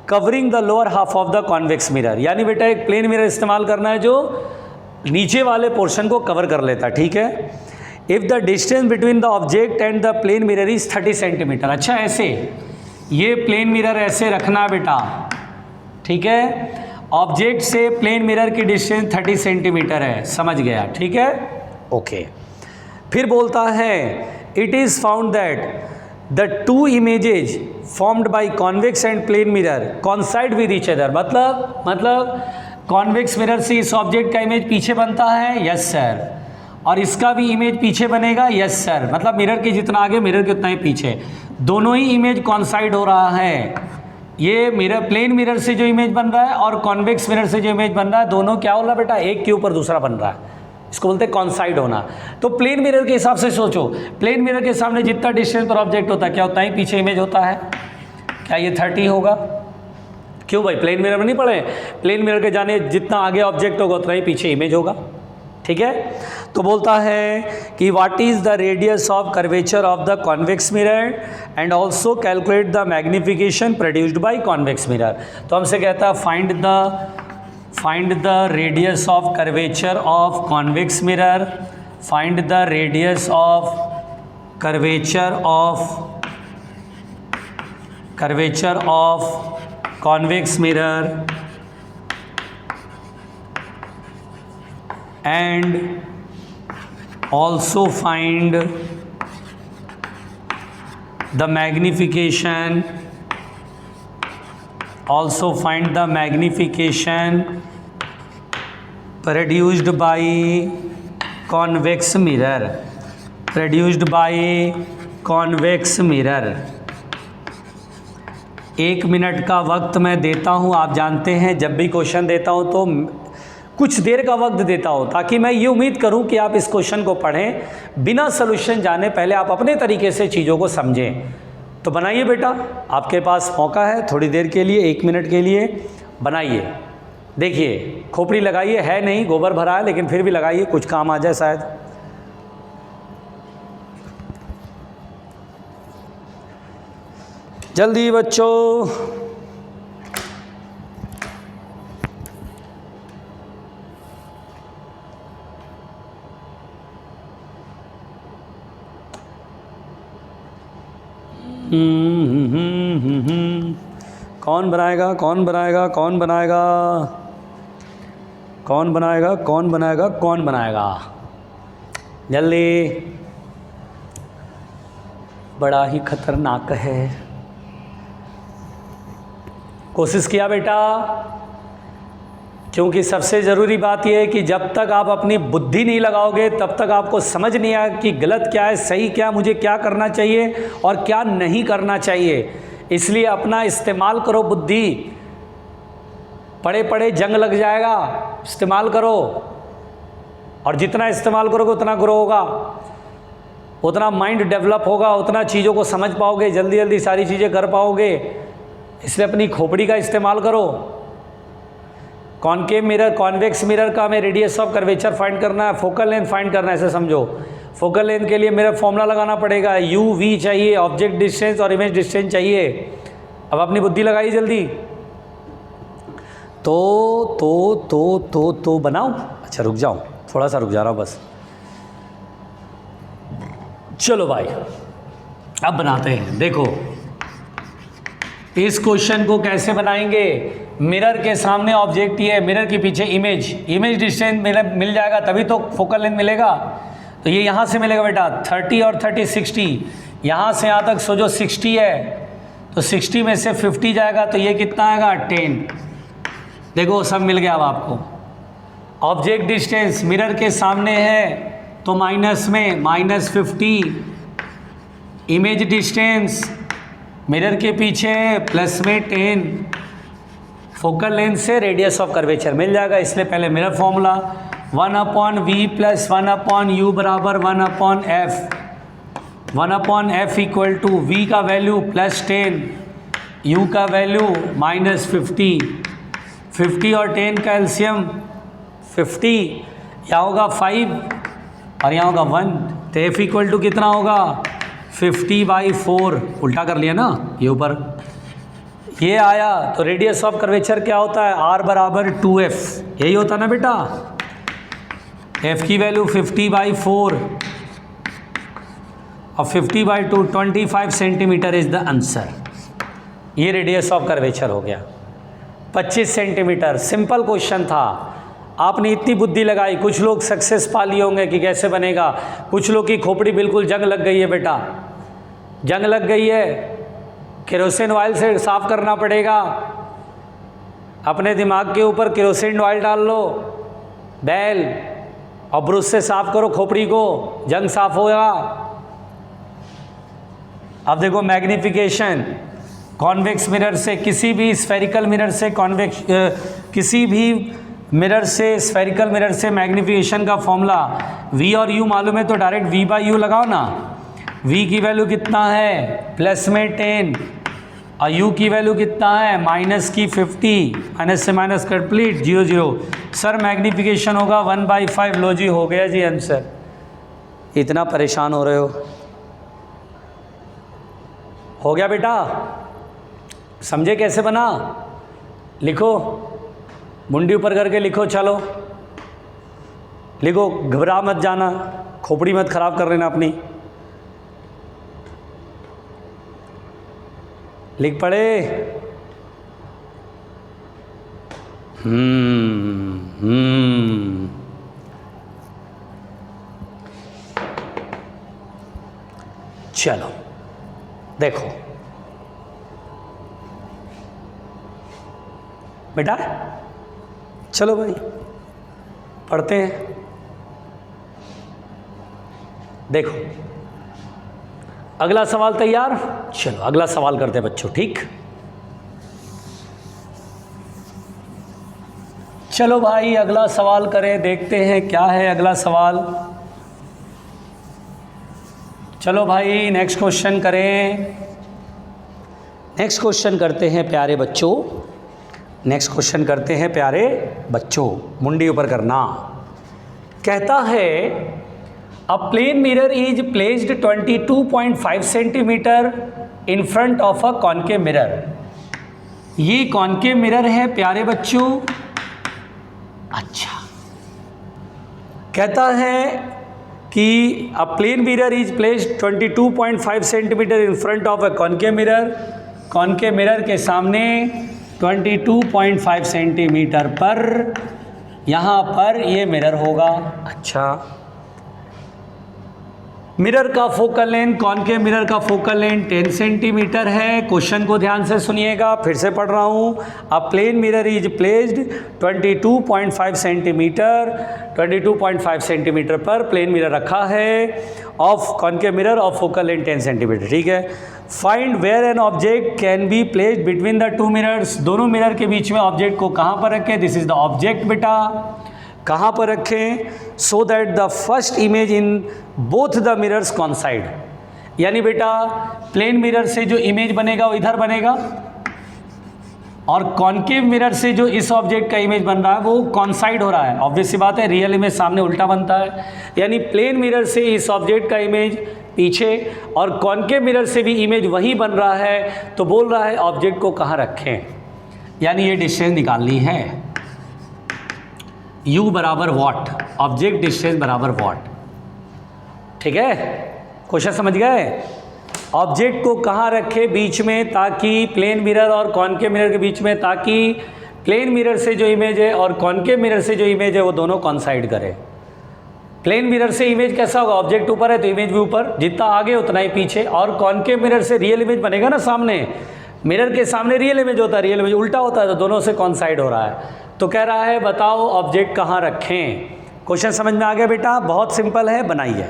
Speaker 1: covering the lower half of the convex mirror. यानी बेटा एक प्लेन मिरर इस्तेमाल करना है जो नीचे वाले पोर्शन को कवर कर लेता, ठीक है? If the distance between the object and the plane mirror is 30 centimetre. अच्छा ऐसे, ये प्लेन मिरर ऐसे रखना बेटा, ठीक है? ऑब्जेक्ट से प्लेन मिरर की डिस्टेंस 30 सेंटीमीटर है, समझ गया, ठीक है? ओके। फिर बोलता है it is found that the two images formed by convex and plane mirror coincide with each other. मतलब कॉन्वेक्स मिरर से इस ऑब्जेक्ट का इमेज पीछे बनता है, यस सर, और इसका भी इमेज पीछे बनेगा, यस सर। मतलब मिरर के जितना आगे मिरर के उतना ही पीछे, दोनों ही इमेज कॉन्साइड हो रहा है। ये मिरर, प्लेन मिरर से जो इमेज बन रहा है और कॉन्वेक्स मिरर से जो इमेज बन रहा है, दोनों क्या हो रहा है बेटा? एक के ऊपर दूसरा बन रहा है, इसको बोलते हैं कॉन्साइड होना। तो प्लेन मिरर के हिसाब से सोचो, प्लेन मिरर के सामने जितना डिस्टेंस पर ऑब्जेक्ट होता है, क्या उतना ही पीछे इमेज होता है? क्या ये 30 होगा? क्यों भाई, प्लेन मिरर में नहीं पढ़े? प्लेन मिरर के जाने जितना आगे ऑब्जेक्ट होगा उतना ही पीछे इमेज होगा, ठीक है? तो बोलता है कि what is the radius of curvature of the convex mirror and also calculate the magnification produced by convex mirror. तो हमसे कहता है find the radius of curvature of convex mirror, find the radius of curvature of convex mirror and also find the magnification produced by convex mirror। 1 minute का वक्त मैं देता हूं, आप जानते हैं जब भी क्वेश्चन देता हूं तो कुछ देर का वक्त देता हूं, ताकि मैं ये उम्मीद करूं कि आप इस क्वेश्चन को पढ़ें बिना सोल्यूशन जाने, पहले आप अपने तरीके से चीज़ों को समझें। तो बनाइए बेटा, आपके पास मौका है थोड़ी देर के लिए, 1 मिनट के लिए बनाइए। देखिए खोपड़ी लगाइए, है नहीं, गोबर भरा है, लेकिन फिर भी लगाइए, कुछ काम आ जाए शायद। जल्दी बच्चों, कौन बनाएगा, कौन बनाएगा, कौन बनाएगा, कौन बनाएगा, कौन बनाएगा, कौन बनाएगा, जल्दी। बड़ा ही खतरनाक है। कोशिश किया बेटा, क्योंकि सबसे ज़रूरी बात यह है कि जब तक आप अपनी बुद्धि नहीं लगाओगे तब तक आपको समझ नहीं आया कि गलत क्या है, सही क्या, मुझे क्या करना चाहिए और क्या नहीं करना चाहिए। इसलिए अपना इस्तेमाल करो बुद्धि। पड़े पड़े जंग लग जाएगा, इस्तेमाल करो, और जितना इस्तेमाल करोगे उतना ग्रो होगा, उतना माइंड डेवलप होगा, उतना चीज़ों को समझ पाओगे, जल्दी जल्दी सारी चीज़ें कर पाओगे। इसलिए अपनी खोपड़ी का इस्तेमाल करो। कॉनकेव मिरर, कॉन्वेक्स मिरर का हमें रेडियस ऑफ कर्वेचर फाइंड करना है, फोकल लेंथ फाइंड करना है, ऐसे समझो। फोकल लेंथ के लिए मेरा फॉर्मूला लगाना पड़ेगा, यू वी चाहिए, ऑब्जेक्ट डिस्टेंस और इमेज डिस्टेंस चाहिए। अब अपनी बुद्धि लगाइए जल्दी। तो बनाओ। अच्छा रुक जाओ, थोड़ा सा रुक जा रहा हूँ बस। चलो भाई अब बनाते हैं। देखो इस क्वेश्चन को कैसे बनाएंगे। मिरर के सामने ऑब्जेक्ट ये है, मिरर के पीछे इमेज डिस्टेंस मिल जाएगा तभी तो फोकल लेंथ मिलेगा। तो ये यहाँ से मिलेगा बेटा 30 और 30 60, यहाँ से यहाँ तक सोचो 60 है, तो 60 में से 50 जाएगा तो ये कितना आएगा 10। देखो सब मिल गया अब आपको। ऑब्जेक्ट डिस्टेंस मिरर के सामने है तो माइनस में -50, इमेज डिस्टेंस मिरर के पीछे प्लस में 10, फोकल लेंथ से रेडियस ऑफ कर्वेचर मिल जाएगा। इसलिए पहले मिरर फॉर्मूला 1/v + 1/u बराबर 1/f। 1/f equal to v का वैल्यू +10, u का वैल्यू -50। 50 और 10 का एलसीएम 50, यहाँ होगा 5 और यहाँ होगा 1, तो f इक्वल टू कितना होगा 50/4। उल्टा कर लिया ना, ये ऊपर ये आया। तो रेडियस ऑफ कर्वेचर क्या होता है, r बराबर 2f, यही होता ना बेटा। f की वैल्यू 50/4 और 50/2 25 सेंटीमीटर इज द आंसर। ये रेडियस ऑफ कर्वेचर हो गया 25 सेंटीमीटर। सिंपल क्वेश्चन था, आपने इतनी बुद्धि लगाई। कुछ लोग सक्सेस पा लिए होंगे कि कैसे बनेगा, कुछ लोग की खोपड़ी बिल्कुल जंग लग गई है बेटा, जंग लग गई है। केरोसिन ऑयल से साफ करना पड़ेगा। अपने दिमाग के ऊपर केरोसिन ऑयल डाल लो, बैल, और ब्रश से साफ करो खोपड़ी को, जंग साफ होगा। अब देखो मैग्निफिकेशन, कॉन्वेक्स मिरर से किसी भी स्फेरिकल मिरर से कॉन्वेक्स किसी भी मिरर से स्फेरिकल मिरर से मैग्निफिकेशन का फॉर्मूला v और u मालूम है तो डायरेक्ट v/u लगाओ ना। v की वैल्यू कितना है प्लस में 10 और u की वैल्यू कितना है -50, माइनस से माइनस कंप्लीट 0 0। सर मैग्निफिकेशन होगा 1/5। लो जी हो गया जी आंसर। इतना परेशान हो रहे हो गया बेटा, समझे कैसे बना। लिखो, मुंडी ऊपर करके लिखो, चलो लिखो, घबरा मत जाना, खोपड़ी मत खराब कर लेना अपनी। लिख पड़े। चलो देखो बेटा, चलो भाई पढ़ते हैं। देखो अगला सवाल तैयार। चलो अगला सवाल करते हैं बच्चों, ठीक। चलो भाई अगला सवाल करें, देखते हैं क्या है अगला सवाल। चलो भाई नेक्स्ट क्वेश्चन करें। नेक्स्ट क्वेश्चन करते हैं प्यारे बच्चों, नेक्स्ट क्वेश्चन करते हैं प्यारे बच्चों, मुंडी ऊपर करना। कहता है a plane mirror is placed 22.5 centimetre in front of a concave mirror. ये कॉनकेव मिरर है प्यारे बच्चों। अच्छा, कहता है कि a plane mirror is placed 22.5 centimetre in front of a concave mirror concave mirror के सामने 22.5 सेंटीमीटर पर यहाँ पर ये मिरर होगा। अच्छा, मिरर का फोकल लेंथ, कॉनकेव मिरर का फोकल लेंथ 10 सेंटीमीटर है। क्वेश्चन को ध्यान से सुनिएगा, फिर से पढ़ रहा हूँ। A plane mirror is placed 22.5 centimetre, 22.5 centimetre पर प्लेन मिरर रखा है of concave mirror of focal length 10 centimetre. ठीक है। Find where an object can be placed between the two mirrors. दोनों मिरर के बीच में ऑब्जेक्ट को कहाँ पर रखें? दिस इज द ऑब्जेक्ट बेटा, कहाँ पर रखें? So that the first image in both the mirrors कॉन्साइड। यानी बेटा प्लेन मिरर से जो इमेज बनेगा वो इधर बनेगा और कॉनकेव मिरर से जो इस ऑब्जेक्ट का इमेज बन रहा है वो कॉन्साइड हो रहा है। ऑब्वियस सी बात है, रियल इमेज सामने उल्टा बनता है। यानी प्लेन मिरर से इस ऑब्जेक्ट का इमेज पीछे और कॉनकेव मिरर से भी इमेज वहीं बन रहा है। तो बोल रहा है ऑब्जेक्ट को कहाँ रखें, यानी ये डिस्टेंस निकालनी है। u बराबर वॉट, ऑब्जेक्ट डिस्टेंस बराबर वॉट। ठीक है, क्वेश्चन समझ गए? ऑब्जेक्ट को कहाँ रखे? बीच में, ताकि प्लेन मिरर और कॉनकेव मिरर के बीच में, ताकि प्लेन मिरर से जो इमेज है और कॉनकेव मिरर से जो इमेज है वो दोनों कॉन्साइड करे। प्लेन मिरर से इमेज कैसा होगा? ऑब्जेक्ट ऊपर है तो इमेज भी ऊपर, जितना आगे उतना ही पीछे। और कॉनकेव मिरर से रियल इमेज बनेगा ना सामने, मिरर के सामने रियल इमेज होता है, रियल इमेज उल्टा होता है, तो दोनों से कॉन्साइड हो रहा है। तो कह रहा है बताओ ऑब्जेक्ट कहाँ रखें। क्वेश्चन समझ में आ गया बेटा? बहुत सिंपल है, बनाइए।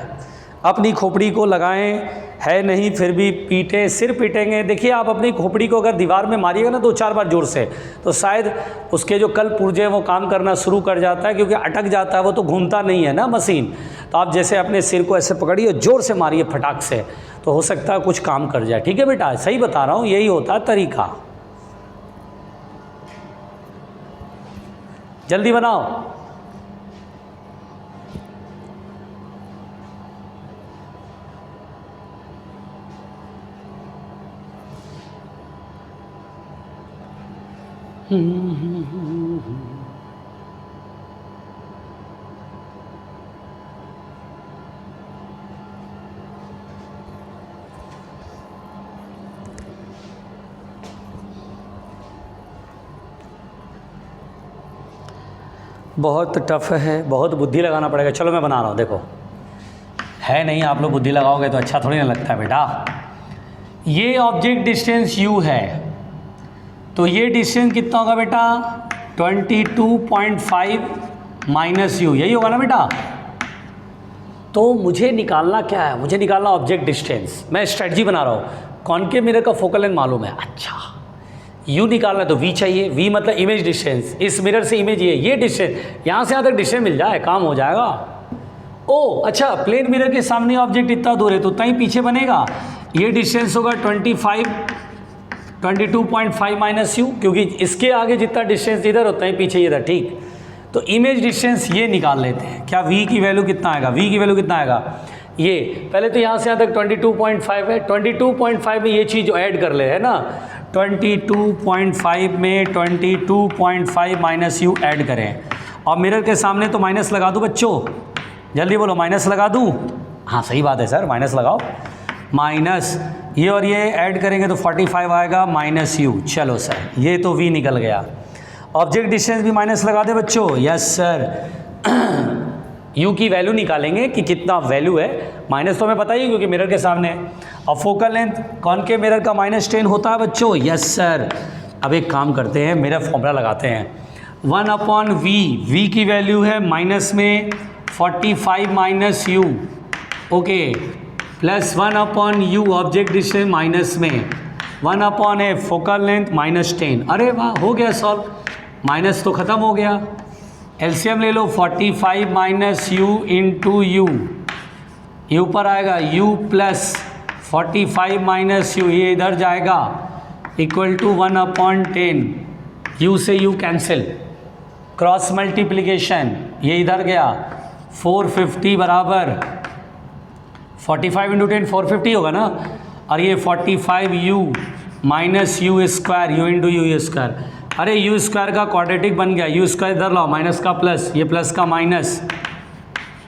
Speaker 1: अपनी खोपड़ी को लगाएं, है नहीं फिर भी पीटे, सिर पीटेंगे। देखिए आप अपनी खोपड़ी को अगर दीवार में मारिएगा ना 2-4 बार जोर से, तो शायद उसके जो कल पुर्जे वो काम करना शुरू कर जाता है, क्योंकि अटक जाता है, वो तो घूमता नहीं है ना मशीन। तो आप जैसे अपने सिर को ऐसे पकड़िए, जोर से मारिए फटाक से, तो हो सकता है कुछ काम कर जाए। ठीक है बेटा, सही बता रहा हूँ, यही होता है तरीका। जल्दी बनाओ। बहुत टफ है, बहुत बुद्धि लगाना पड़ेगा। चलो मैं बना रहा हूँ, देखो है नहीं, आप लोग बुद्धि लगाओगे तो अच्छा थोड़ी ना लगता है बेटा। ये ऑब्जेक्ट डिस्टेंस u है, तो ये डिस्टेंस कितना होगा बेटा? 22.5 माइनस u, यही होगा ना बेटा? तो मुझे निकालना क्या है? मुझे निकालना ऑब्जेक्ट डिस्टेंस। मैं स्ट्रेटजी बना रहा हूँ। कॉनकेव मिरर का फोकल लेंथ मालूम है, अच्छा u निकालना है तो v चाहिए। v मतलब इमेज डिस्टेंस, इस मिरर से इमेज ये डिस्टेंस, यहाँ से यहाँ तक डिस्टेंस मिल जाए, काम हो जाएगा। ओ अच्छा, प्लेन मिरर के सामने ऑब्जेक्ट इतना दूर है तो उतना ही पीछे बनेगा। ये डिस्टेंस होगा 22.5 माइनस u, क्योंकि इसके आगे जितना डिस्टेंस इधर उतना ही पीछे इधर। ठीक, तो इमेज डिस्टेंस ये निकाल लेते हैं। क्या v की वैल्यू कितना आएगा? v की वैल्यू कितना आएगा? ये पहले तो यहाँ से यहाँ तक 22.5 है, 22.5 में ये चीज़ ऐड कर ले, है ना? 22.5 में 22.5 माइनस u ऐड करें, और मिरर के सामने तो माइनस लगा दूँ बच्चों, जल्दी बोलो, माइनस लगा दूँ? हाँ सही बात है सर, माइनस लगाओ। माइनस ये और ये ऐड करेंगे तो 45 आएगा माइनस u। चलो सर, ये तो v निकल गया। ऑब्जेक्ट डिस्टेंस भी माइनस लगा दे बच्चों। Yes sir. u की वैल्यू निकालेंगे कि कितना वैल्यू है, माइनस तो हमें पता ही है क्योंकि मिरर के सामने है। और फोकल लेंथ कॉनकेव मिरर का -10 होता है बच्चों। Yes sir. अब एक काम करते हैं, मिरर फॉर्मूला लगाते हैं। 1/v, v की वैल्यू है माइनस में 45 minus u, okay, plus 1/u object distance minus में 1/a फोकल लेंथ -10। अरे वाह, हो गया सॉल्व, माइनस तो ख़त्म हो गया। एलसीएम ले लो, 45 माइनस u इंटू यू, ये ऊपर आएगा u प्लस 45 माइनस u, ये इधर जाएगा, इक्वल टू 1/10। u से u कैंसिल, क्रॉस मल्टीप्लिकेशन, ये इधर गया, 450 बराबर 45 इंटू 10 450 होगा ना, और ये 45u minus you square, you into you square. अरे यू स्क्वायर का क्वाड्रेटिक बन गया, यू स्क्वायर इधर लाओ, माइनस का प्लस, ये प्लस का माइनस,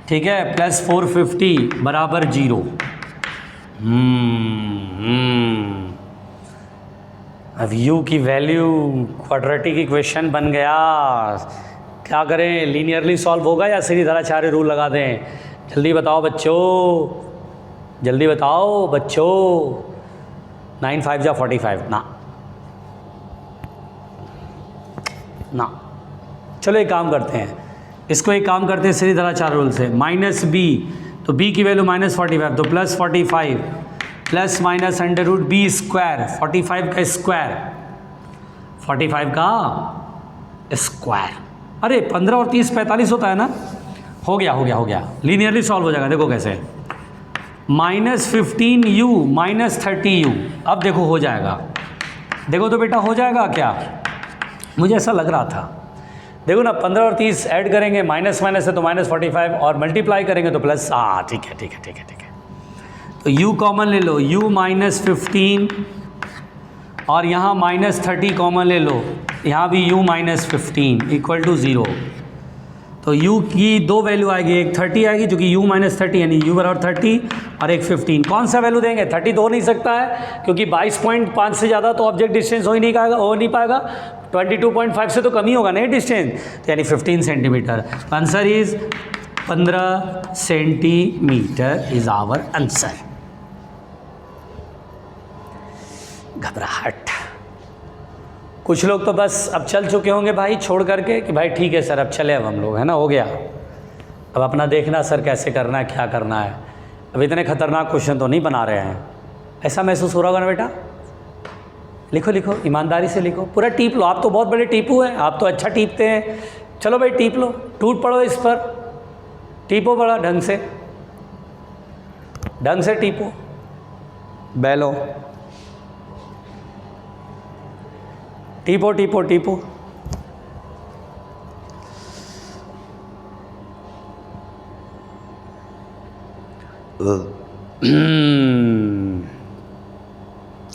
Speaker 1: ठीक है, प्लस 450 बराबर 0। अब u की वैल्यू क्वाड्रेटिक इक्वेशन बन गया, क्या करें? लीनियरली सॉल्व होगा या श्रीधराचार्य रूल लगा दें? जल्दी बताओ बच्चों, जल्दी बताओ बच्चों। 9 5 जा 45 ना ना। चलो एक काम करते हैं, इसको एक काम करते हैं श्रीधराचार्य रूल से। माइनस बी, तो b की वैल्यू -45, तो plus 45 plus minus under root b square, 45 का स्क्वायर, 45 का स्क्वायर। अरे 15 और 30 45 होता है ना। हो गया हो गया हो गया, लीनियरली सॉल्व हो जाएगा। देखो कैसे, -15u -30u। अब देखो हो जाएगा, देखो तो बेटा हो जाएगा क्या? मुझे ऐसा लग रहा था। देखो ना, 15 और 30 ऐड करेंगे, माइनस माइनस है तो -45, और मल्टीप्लाई करेंगे तो प्लस। ठीक है ठीक है ठीक है ठीक है। तो u कॉमन ले लो, u -15, और यहाँ -30 कॉमन ले लो, यहाँ भी u -15 इक्वल टू 0। तो u की दो वैल्यू आएगी, एक 30 आएगी जो कि u -30 यानी u बराबर 30, और एक 15। कौन सा वैल्यू देंगे? 30 तो हो नहीं सकता है, क्योंकि 22.5 से ज़्यादा तो ऑब्जेक्ट डिस्टेंस हो नहीं पाएगा। 22.5 से तो कम ही होगा नहीं डिस्टेंस, तो यानी 15 centimetre. Answer is 15 centimetre is our answer. घबराहट, कुछ लोग तो बस अब चल चुके होंगे भाई छोड़ करके कि भाई ठीक है सर अब चले, अब हम लोग है ना, हो गया। अब अपना देखना सर कैसे करना है, क्या करना है। अब इतने खतरनाक क्वेश्चन तो नहीं बना रहे हैं, ऐसा महसूस हो रहा होगा ना बेटा। लिखो लिखो, ईमानदारी से लिखो, पूरा टीप लो। आप तो बहुत बड़े टीपू हैं, आप तो अच्छा टीपते हैं। चलो भाई टीप लो, टूट पड़ो इस पर, टीपो बड़ा ढंग से टीपो, बैलो, टीपो टीपो टीपो।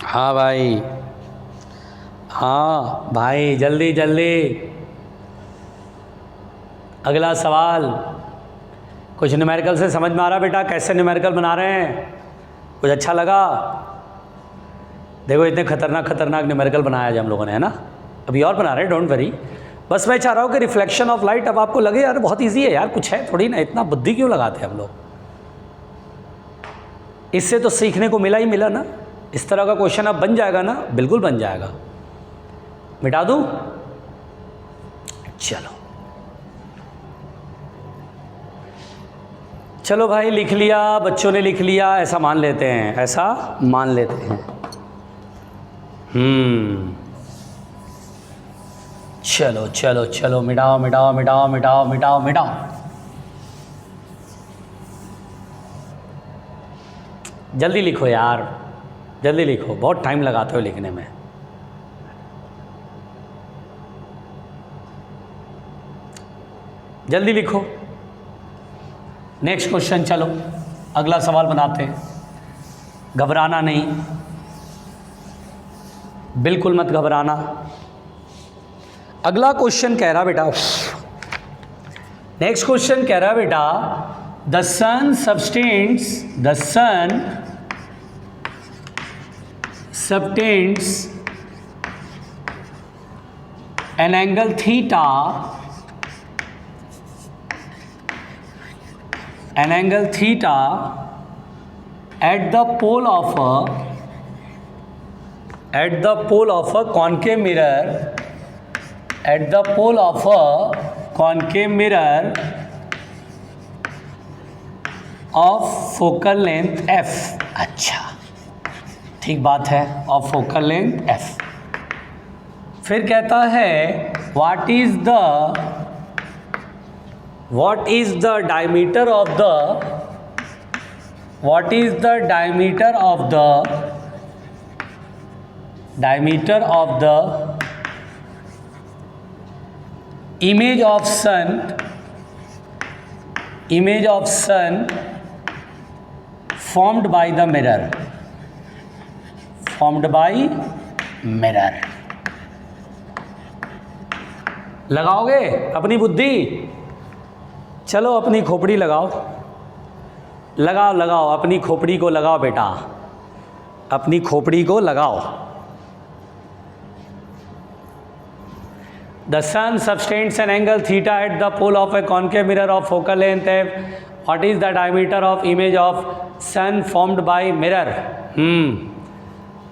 Speaker 1: हाँ भाई, हाँ भाई, जल्दी जल्दी। अगला सवाल, कुछ न्यूमेरिकल से समझ में आ रहा बेटा? कैसे न्यूमेरिकल बना रहे हैं? कुछ अच्छा लगा? देखो इतने खतरनाक न्यूमेरिकल बनाया आज हम लोगों ने, है ना। अभी और बना रहे हैं, डोंट वरी। बस मैं चाह रहा हूँ कि रिफ्लेक्शन ऑफ लाइट अब आपको लगे यार बहुत इजी है यार, कुछ है थोड़ी ना, इतना बुद्धि क्यों लगाते हैं हम लोग। इससे तो सीखने को मिला ही मिला ना। इस तरह का क्वेश्चन अब बन जाएगा ना, बिल्कुल बन जाएगा। मिटा दूँ? चलो भाई, लिख लिया बच्चों ने, लिख लिया, ऐसा मान लेते हैं, ऐसा मान लेते हैं। चलो चलो चलो, मिटाओ मिटाओ मिटाओ मिटाओ मिटाओ मिटाओ। जल्दी लिखो यार, जल्दी लिखो, बहुत टाइम लगाते हो लिखने में। जल्दी लिखो। नेक्स्ट क्वेश्चन, चलो अगला सवाल बनाते हैं। घबराना नहीं, बिल्कुल मत घबराना। अगला क्वेश्चन कह रहा बेटा, नेक्स्ट क्वेश्चन कह रहा बेटा, the sun subtends an angle theta at the pole of a concave mirror, of focal length f। अच्छा, ठीक बात है, ऑफ फोकल लेंथ f। फिर कहता है what is the diameter of the image of sun formed by the mirror। लगाओगे अपनी बुद्धि? चलो अपनी खोपड़ी लगाओ, लगाओ अपनी खोपड़ी को लगाओ बेटा, अपनी खोपड़ी को लगाओ। The sun subtends an angle theta at the pole of a concave mirror of focal length f. What is the diameter of image of sun formed by mirror?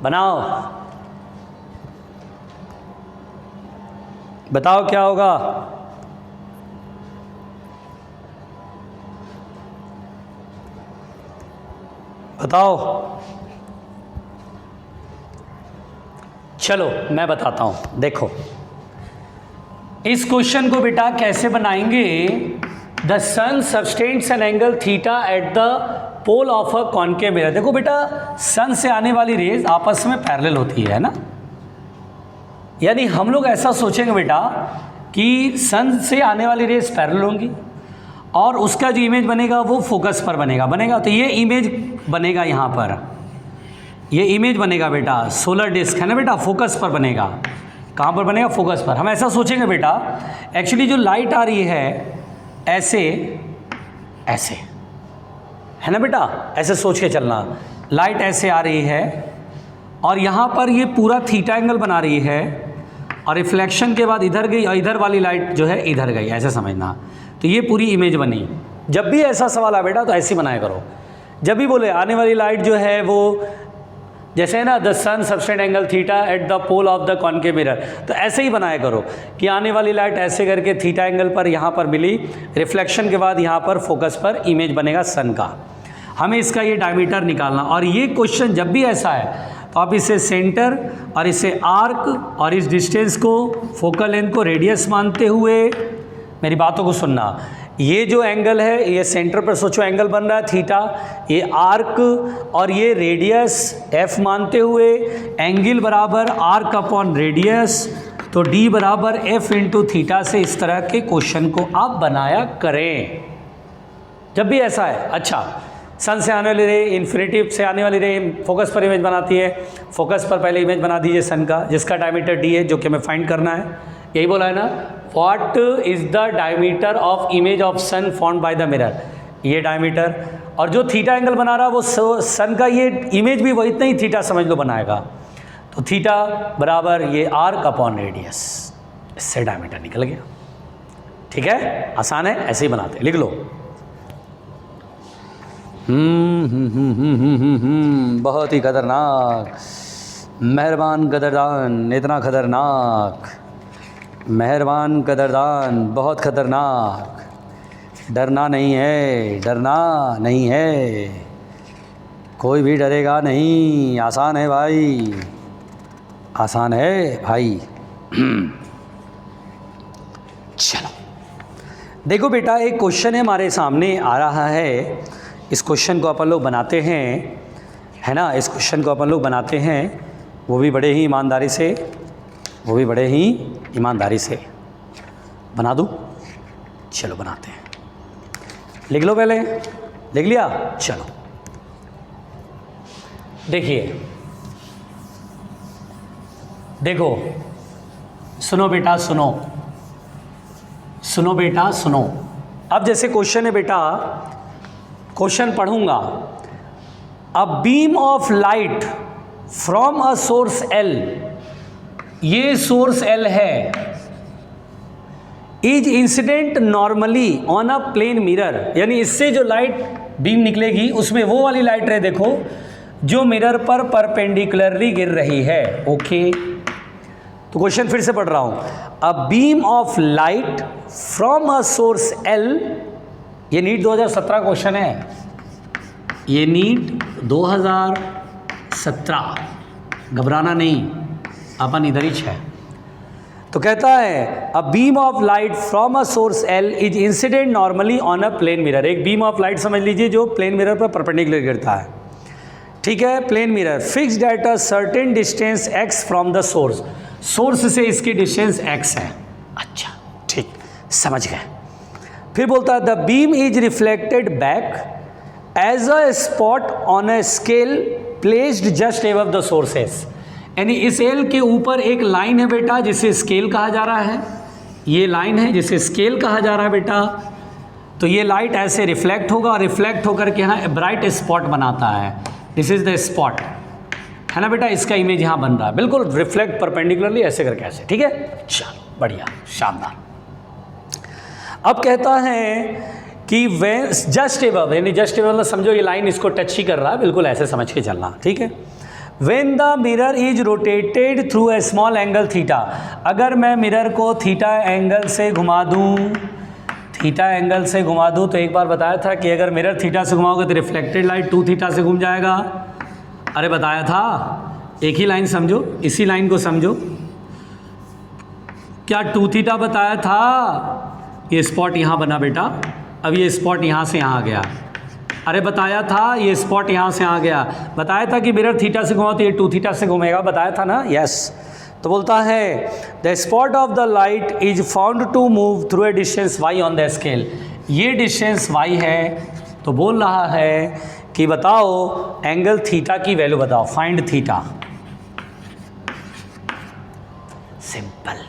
Speaker 1: बनाओ, बताओ क्या होगा? बताओ. चलो मैं बताता हूं. देखो इस क्वेश्चन को बेटा कैसे बनाएंगे. The sun subtends an angle theta at the pole of a concave mirror. देखो बेटा सन से आने वाली रेज आपस में पैरेलल होती है ना, यानी हम लोग ऐसा सोचेंगे बेटा कि सन से आने वाली रेज पैरेलल होंगी और उसका जो इमेज बनेगा वो फोकस पर बनेगा. तो ये इमेज बनेगा यहाँ पर, ये इमेज बनेगा बेटा, सोलर डिस्क है ना बेटा, फोकस पर बनेगा. कहाँ पर बनेगा? फोकस पर. हम ऐसा सोचेंगे बेटा एक्चुअली जो लाइट आ रही है ऐसे ऐसे है ना बेटा, ऐसे सोच के चलना. लाइट ऐसे आ रही है और यहाँ पर ये पूरा थीटा एंगल बना रही है और रिफ्लेक्शन के बाद इधर गई और इधर वाली लाइट जो है इधर गई, ऐसे समझना. तो ये पूरी इमेज बनी. जब भी ऐसा सवाल आ बेटा तो ऐसे बनाया करो. जब भी बोले आने वाली लाइट जो है वो जैसे है ना, the sun subtend angle theta at the pole of the concave mirror, तो ऐसे ही बनाया करो कि आने वाली लाइट ऐसे करके थीटा एंगल पर यहाँ पर मिली, रिफ्लेक्शन के बाद यहाँ पर फोकस पर इमेज बनेगा सन का. हमें इसका ये डायमीटर निकालना. और ये क्वेश्चन जब भी ऐसा है तो आप इसे सेंटर और इसे आर्क और इस डिस्टेंस को, फोकल लेंथ को रेडियस मानते हुए मेरी बातों को सुनना. ये जो एंगल है ये सेंटर पर सोचो एंगल बन रहा है थीटा, ये आर्क और ये रेडियस एफ मानते हुए एंगल बराबर आर्क अपॉन रेडियस, तो डी बराबर एफ इंटू थीटा से इस तरह के क्वेश्चन को आप बनाया करें जब भी ऐसा है. अच्छा, सन से आने वाली रे, इन्फिनिटी से आने वाली रे फोकस पर इमेज बनाती है. फोकस पर पहले इमेज बना दीजिए सन का, जिसका डायमीटर डी है, जो कि हमें फाइंड करना है. यही बोला है ना, what is the diameter of image of sun formed by the mirror. ये डायमीटर और जो थीटा एंगल बना रहा है वो सन का ये इमेज भी वही इतना ही थीटा समझ लो बनाएगा. तो थीटा बराबर ये आर्क अपॉन रेडियस, इससे डायमीटर निकल गया. ठीक है, आसान है, ऐसे ही बनाते हैं. लिख लो. बहुत ही खतरनाक. मेहरबान कदरदान, इतना खतरनाक. मेहरबान कदरदान, बहुत खतरनाक. डरना नहीं है, डरना नहीं है, कोई भी डरेगा नहीं. आसान है भाई, आसान है भाई. चलो देखो बेटा, एक क्वेश्चन है हमारे सामने आ रहा है. इस क्वेश्चन को अपन लोग बनाते हैं, है ना. इस क्वेश्चन को अपन लोग बनाते हैं, वो भी बड़े ही ईमानदारी से, वो भी बड़े ही ईमानदारी से बना दूँ. चलो बनाते हैं. लिख लो, पहले लिख लिया. चलो देखिए, देखो सुनो बेटा, सुनो सुनो बेटा सुनो. अब जैसे क्वेश्चन है बेटा, क्वेश्चन पढ़ूंगा. A beam of light from a source L, ये सोर्स एल है, is incident normally on a plane mirror, यानी इससे जो लाइट बीम निकलेगी उसमें वो वाली लाइट रहे देखो जो मिरर पर परपेंडिकुलरली गिर रही है. ओके, तो क्वेश्चन फिर से पढ़ रहा हूं. अ beam of light from a source L, ये नीट 2017 क्वेश्चन है, ये नीट 2017, घबराना नहीं, अपन इधर ही है. तो कहता है a beam of light from a source L is incident normally on a plane mirror. एक बीम ऑफ लाइट समझ लीजिए जो प्लेन मिरर पर परपेंडिकुलर गिरता है. ठीक है, plane mirror fixed at a certain distance x from the source. Source से इसकी डिस्टेंस x है. अच्छा ठीक, समझ गए. फिर बोलता है the beam is reflected back as a spot on a scale placed just above the sources. यानी इस एल के ऊपर एक लाइन है बेटा जिसे स्केल कहा जा रहा है. ये लाइन है जिसे स्केल कहा जा रहा है बेटा. तो ये लाइट ऐसे रिफ्लेक्ट होगा और रिफ्लेक्ट होकर के यहाँ ब्राइट स्पॉट बनाता है. दिस इज द स्पॉट, है ना बेटा. इसका इमेज यहाँ बन रहा है, बिल्कुल रिफ्लेक्ट परपेंडिकुलरली ऐसे करके ऐसे. ठीक है, चलो बढ़िया, शानदार। अब कहता है कि वेन जस्ट एबव, यानी जस्ट एबव समझो ये लाइन इसको टच ही कर रहा है, बिल्कुल ऐसे समझ के चलना, ठीक है। When the mirror is rotated through a small angle theta, अगर मैं मिरर को थीटा एंगल से घुमा दूँ, थीटा एंगल से घुमा दूँ, तो एक बार बताया था कि अगर मिरर थीटा से घुमाओगे तो रिफ्लेक्टेड लाइट 2 थीटा से घूम जाएगा। अरे बताया था, एक ही लाइन समझो, इसी लाइन को समझो। क्या 2 थीटा बताया था? ये स्पॉट यहाँ बना बेटा, अब ये स्पॉट यहाँ से यहाँ आ गया। अरे बताया था, ये स्पॉट यहाँ से आ गया। बताया था कि मिरर थीटा से घुमाओ तो ये 2 थीटा से घूमेगा, बताया था ना, यस। तो बोलता है the spot of the light is found to move through a distance y on the scale. ये डिस्टेंस y है, तो बोल रहा है कि बताओ एंगल थीटा की वैल्यू बताओ, फाइंड थीटा। सिंपल।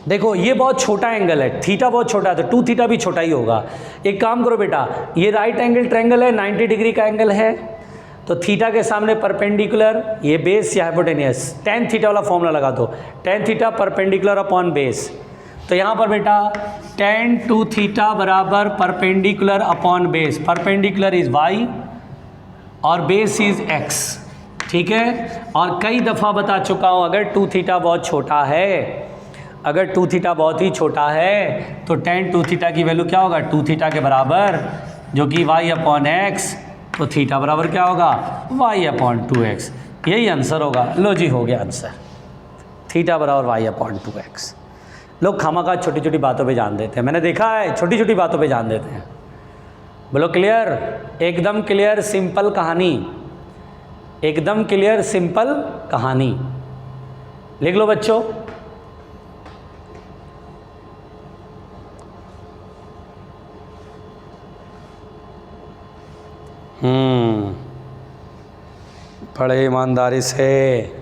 Speaker 1: देखो ये बहुत छोटा एंगल है, थीटा बहुत छोटा है, तो 2 थीटा भी छोटा ही होगा। एक काम करो बेटा, ये राइट एंगल ट्रायंगल है, 90 डिग्री का एंगल है, तो थीटा के सामने परपेंडिकुलर, ये बेस या हाइपोटेनियस, tan थीटा वाला फॉर्मूला लगा दो, tan theta perpendicular upon base. तो यहाँ पर बेटा tan 2 थीटा बराबर perpendicular upon base, perpendicular is y और बेस इज x, ठीक है। और कई दफ़ा बता चुका हूँ, अगर 2 थीटा बहुत छोटा है, अगर 2 थीटा बहुत ही छोटा है तो tan 2 थीटा की वैल्यू क्या होगा, 2 थीटा के बराबर, जो कि y अपॉन एक्स, तो थीटा बराबर क्या होगा, y अपॉन 2x। यही आंसर होगा। लो जी, हो गया आंसर, थीटा बराबर y अपॉन 2x। लोग खामखा छोटी छोटी बातों पे जान देते हैं, मैंने देखा है, छोटी छोटी बातों पे जान देते हैं। बोलो क्लियर, एकदम क्लियर सिंपल कहानी, एकदम क्लियर सिंपल कहानी। लिख लो बच्चों। बड़े ईमानदारी से,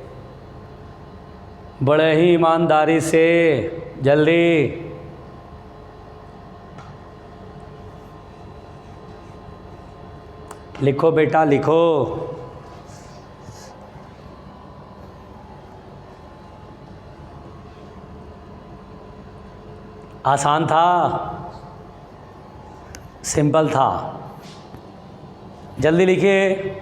Speaker 1: बड़े ही ईमानदारी से, जल्दी। लिखो बेटा लिखो। आसान था, सिंपल था, जल्दी लिखिए।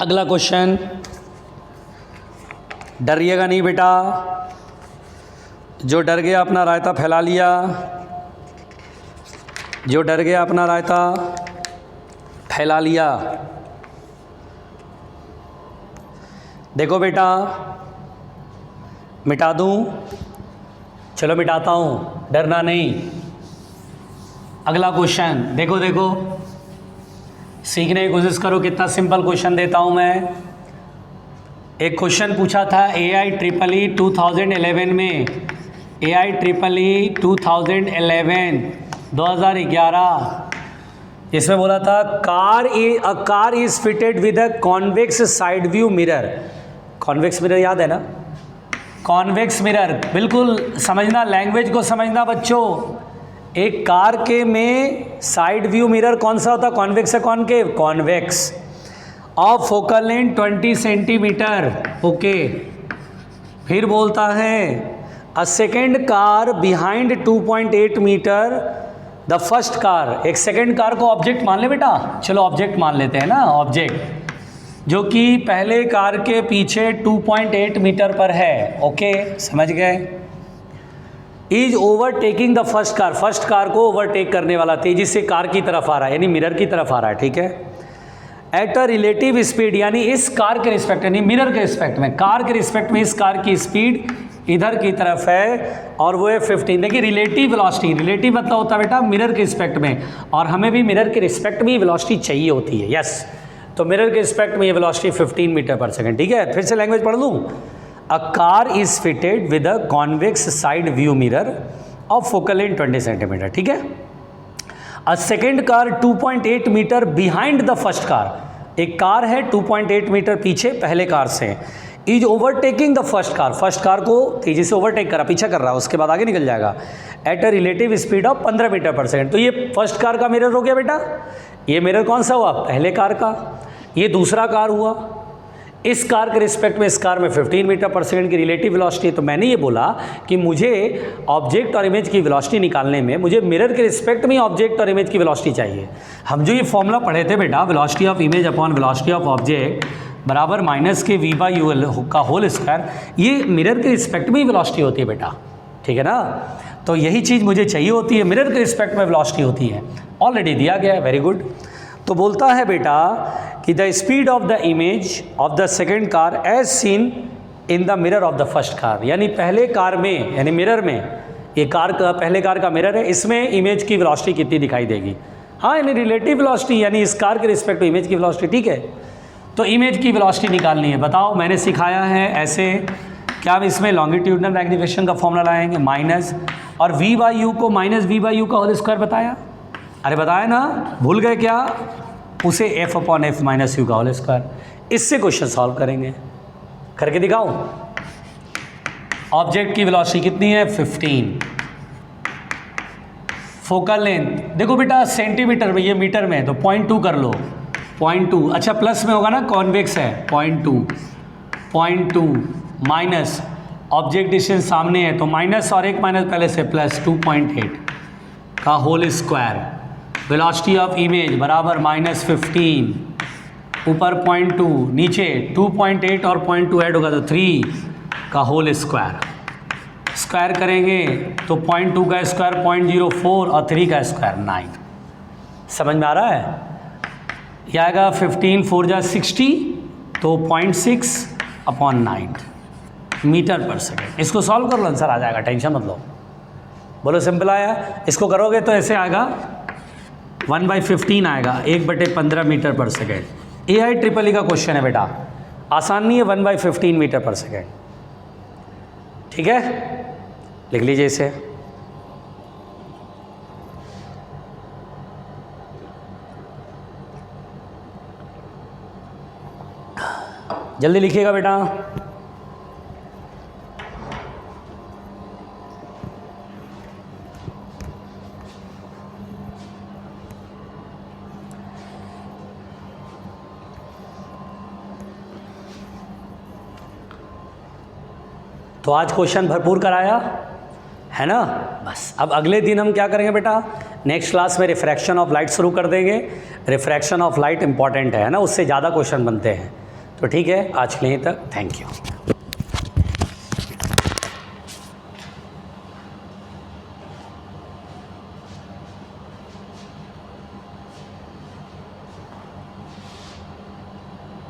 Speaker 1: अगला क्वेश्चन, डरिएगा नहीं बेटा, जो डर गया अपना रायता फैला लिया, जो डर गया अपना रायता फैला लिया। देखो बेटा, मिटा दूं? चलो मिटाता हूँ, डरना नहीं। अगला क्वेश्चन देखो, देखो सीखने की कोशिश करो, कितना सिंपल क्वेश्चन देता हूँ मैं। एक क्वेश्चन पूछा था AIEEE 2011 में, AIEEE 2011 इसमें बोला था अ car is fitted with a convex side view mirror. Convex mirror याद है ना, कॉन्वेक्स मिरर, बिल्कुल समझना, लैंग्वेज को समझना बच्चों। एक कार के में साइड व्यू मिरर कौन सा होता है, कॉन्वेक्स है concave, convex, of focal length 20 centimetre, okay. फिर बोलता है a second car behind 2.8 metre the first car. एक सेकेंड कार को ऑब्जेक्ट मान ले बेटा, चलो ऑब्जेक्ट मान लेते हैं ना, ऑब्जेक्ट जो कि पहले कार के पीछे 2.8 मीटर पर है, ओके समझ गए। Is overtaking the first car, first car को ओवरटेक करने वाला तेजी से कार की तरफ आ रहा है, यानी मिरर की तरफ आ रहा है, ठीक है। एट अ रिलेटिव स्पीड, यानी इस कार के रिस्पेक्ट, यानी मिरर के रिस्पेक्ट में, कार के रिस्पेक्ट में इस कार की स्पीड इधर की तरफ है और वो है 15। देखिए रिलेटिव वेलोसिटी, रिलेटिव मतलब होता है बेटा मिरर के रिस्पेक्ट में, और हमें भी मिरर के रिस्पेक्ट में वेलोसिटी चाहिए होती है, यस। तो मिरर के रिस्पेक्ट में ये वेलोसिटी 15 मीटर पर सेकेंड, ठीक है। फिर से लैंग्वेज पढ़ लूँ। A car is fitted with a convex side view mirror of focal length 20 centimetre, ठीक है। A second car 2.8 metre behind the first car, एक कार है 2.8 मीटर पीछे पहले कार से। Is overtaking the first car, first car को तेजी से ओवरटेक करा, पीछा कर रहा है, उसके बाद आगे निकल जाएगा। At a relative speed of 15 metre per second. तो ये फर्स्ट कार का मिरर हो गया बेटा, ये मिरर कौन सा हुआ? पहले कार का। ये दूसरा कार हुआ। इस कार के रिस्पेक्ट में इस कार में 15 मीटर पर सेकंड की रिलेटिव वेलोसिटी है। तो मैंने ये बोला कि मुझे ऑब्जेक्ट और इमेज की वेलोसिटी निकालने में मुझे मिरर के रिस्पेक्ट में ऑब्जेक्ट और इमेज की वेलोसिटी चाहिए। हम जो ये फॉर्मूला पढ़े थे बेटा, velocity of image upon velocity of object बराबर माइनस के v/u का होल स्क्वायर, ये मिरर के रिस्पेक्ट में ही वेलोसिटी होती है बेटा, ठीक है ना। तो यही चीज़ मुझे चाहिए होती है, मिरर के रिस्पेक्ट में वेलोसिटी होती है। ऑलरेडी दिया गया है, वेरी गुड। तो बोलता है बेटा कि the speed of the image of the second car as seen in the mirror of the first car, यानी पहले कार में, यानी मिरर में, ये कार का पहले कार का मिरर है, इसमें इमेज की वेलोसिटी कितनी दिखाई देगी। हाँ, यानी रिलेटिव वेलोसिटी, यानी इस कार के रिस्पेक्ट में इमेज की वेलोसिटी, ठीक है। तो इमेज की वेलोसिटी निकालनी है। बताओ, मैंने सिखाया है ऐसे, क्या हम इसमें लॉन्गिट्यूडनल मैग्नीफिकेशन का फॉर्मूला लाएंगे, माइनस और v/u को माइनस v/u का होल स्क्वायर बताया। अरे बताया ना, भूल गए क्या? उसे f/f माइनस यू का होल स्क्वायर। इससे क्वेश्चन सॉल्व करेंगे, करके दिखाओ। ऑब्जेक्ट की वेलोसिटी कितनी है? 15। फोकल लेंथ देखो बेटा सेंटीमीटर में, ये मीटर में, तो 0.2 कर लो, 0.2। अच्छा प्लस में होगा ना, कॉन्वेक्स है, 0.2 माइनस ऑब्जेक्ट डिस्टेंस सामने है, तो माइनस और एक माइनस पहले से प्लस 2.8 का whole square. Velocity of image बराबर -15, ऊपर 0.2, नीचे 2.8 और 0.2 ऐड होगा तो 3 का होल स्क्वायर। स्क्वायर करेंगे तो 0.2 का स्क्वायर 0.04 और 3 का स्क्वायर 9। समझ में आ रहा है? यह आएगा 15 4 जा 60, तो 0.6/9 मीटर पर सेकेंड। इसको सॉल्व कर लो, आंसर आ जाएगा, टेंशन मत लो। बोलो सिंपल आया? इसको करोगे तो ऐसे आएगा 1/15 आएगा, 1/15 मीटर पर सेकेंड। AI-EEE का क्वेश्चन है बेटा, आसान नहीं है, 1/15 मीटर पर सेकेंड, ठीक है। लिख लीजिए इसे। जल्दी लिखिएगा बेटा। तो आज क्वेश्चन भरपूर कराया है ना। बस अब अगले दिन हम क्या करेंगे बेटा, नेक्स्ट क्लास में रिफ्रैक्शन ऑफ लाइट शुरू कर देंगे। रिफ्रैक्शन ऑफ लाइट इंपॉर्टेंट है ना, उससे ज़्यादा क्वेश्चन बनते हैं। तो ठीक है, आज के लिए तक, थैंक यू।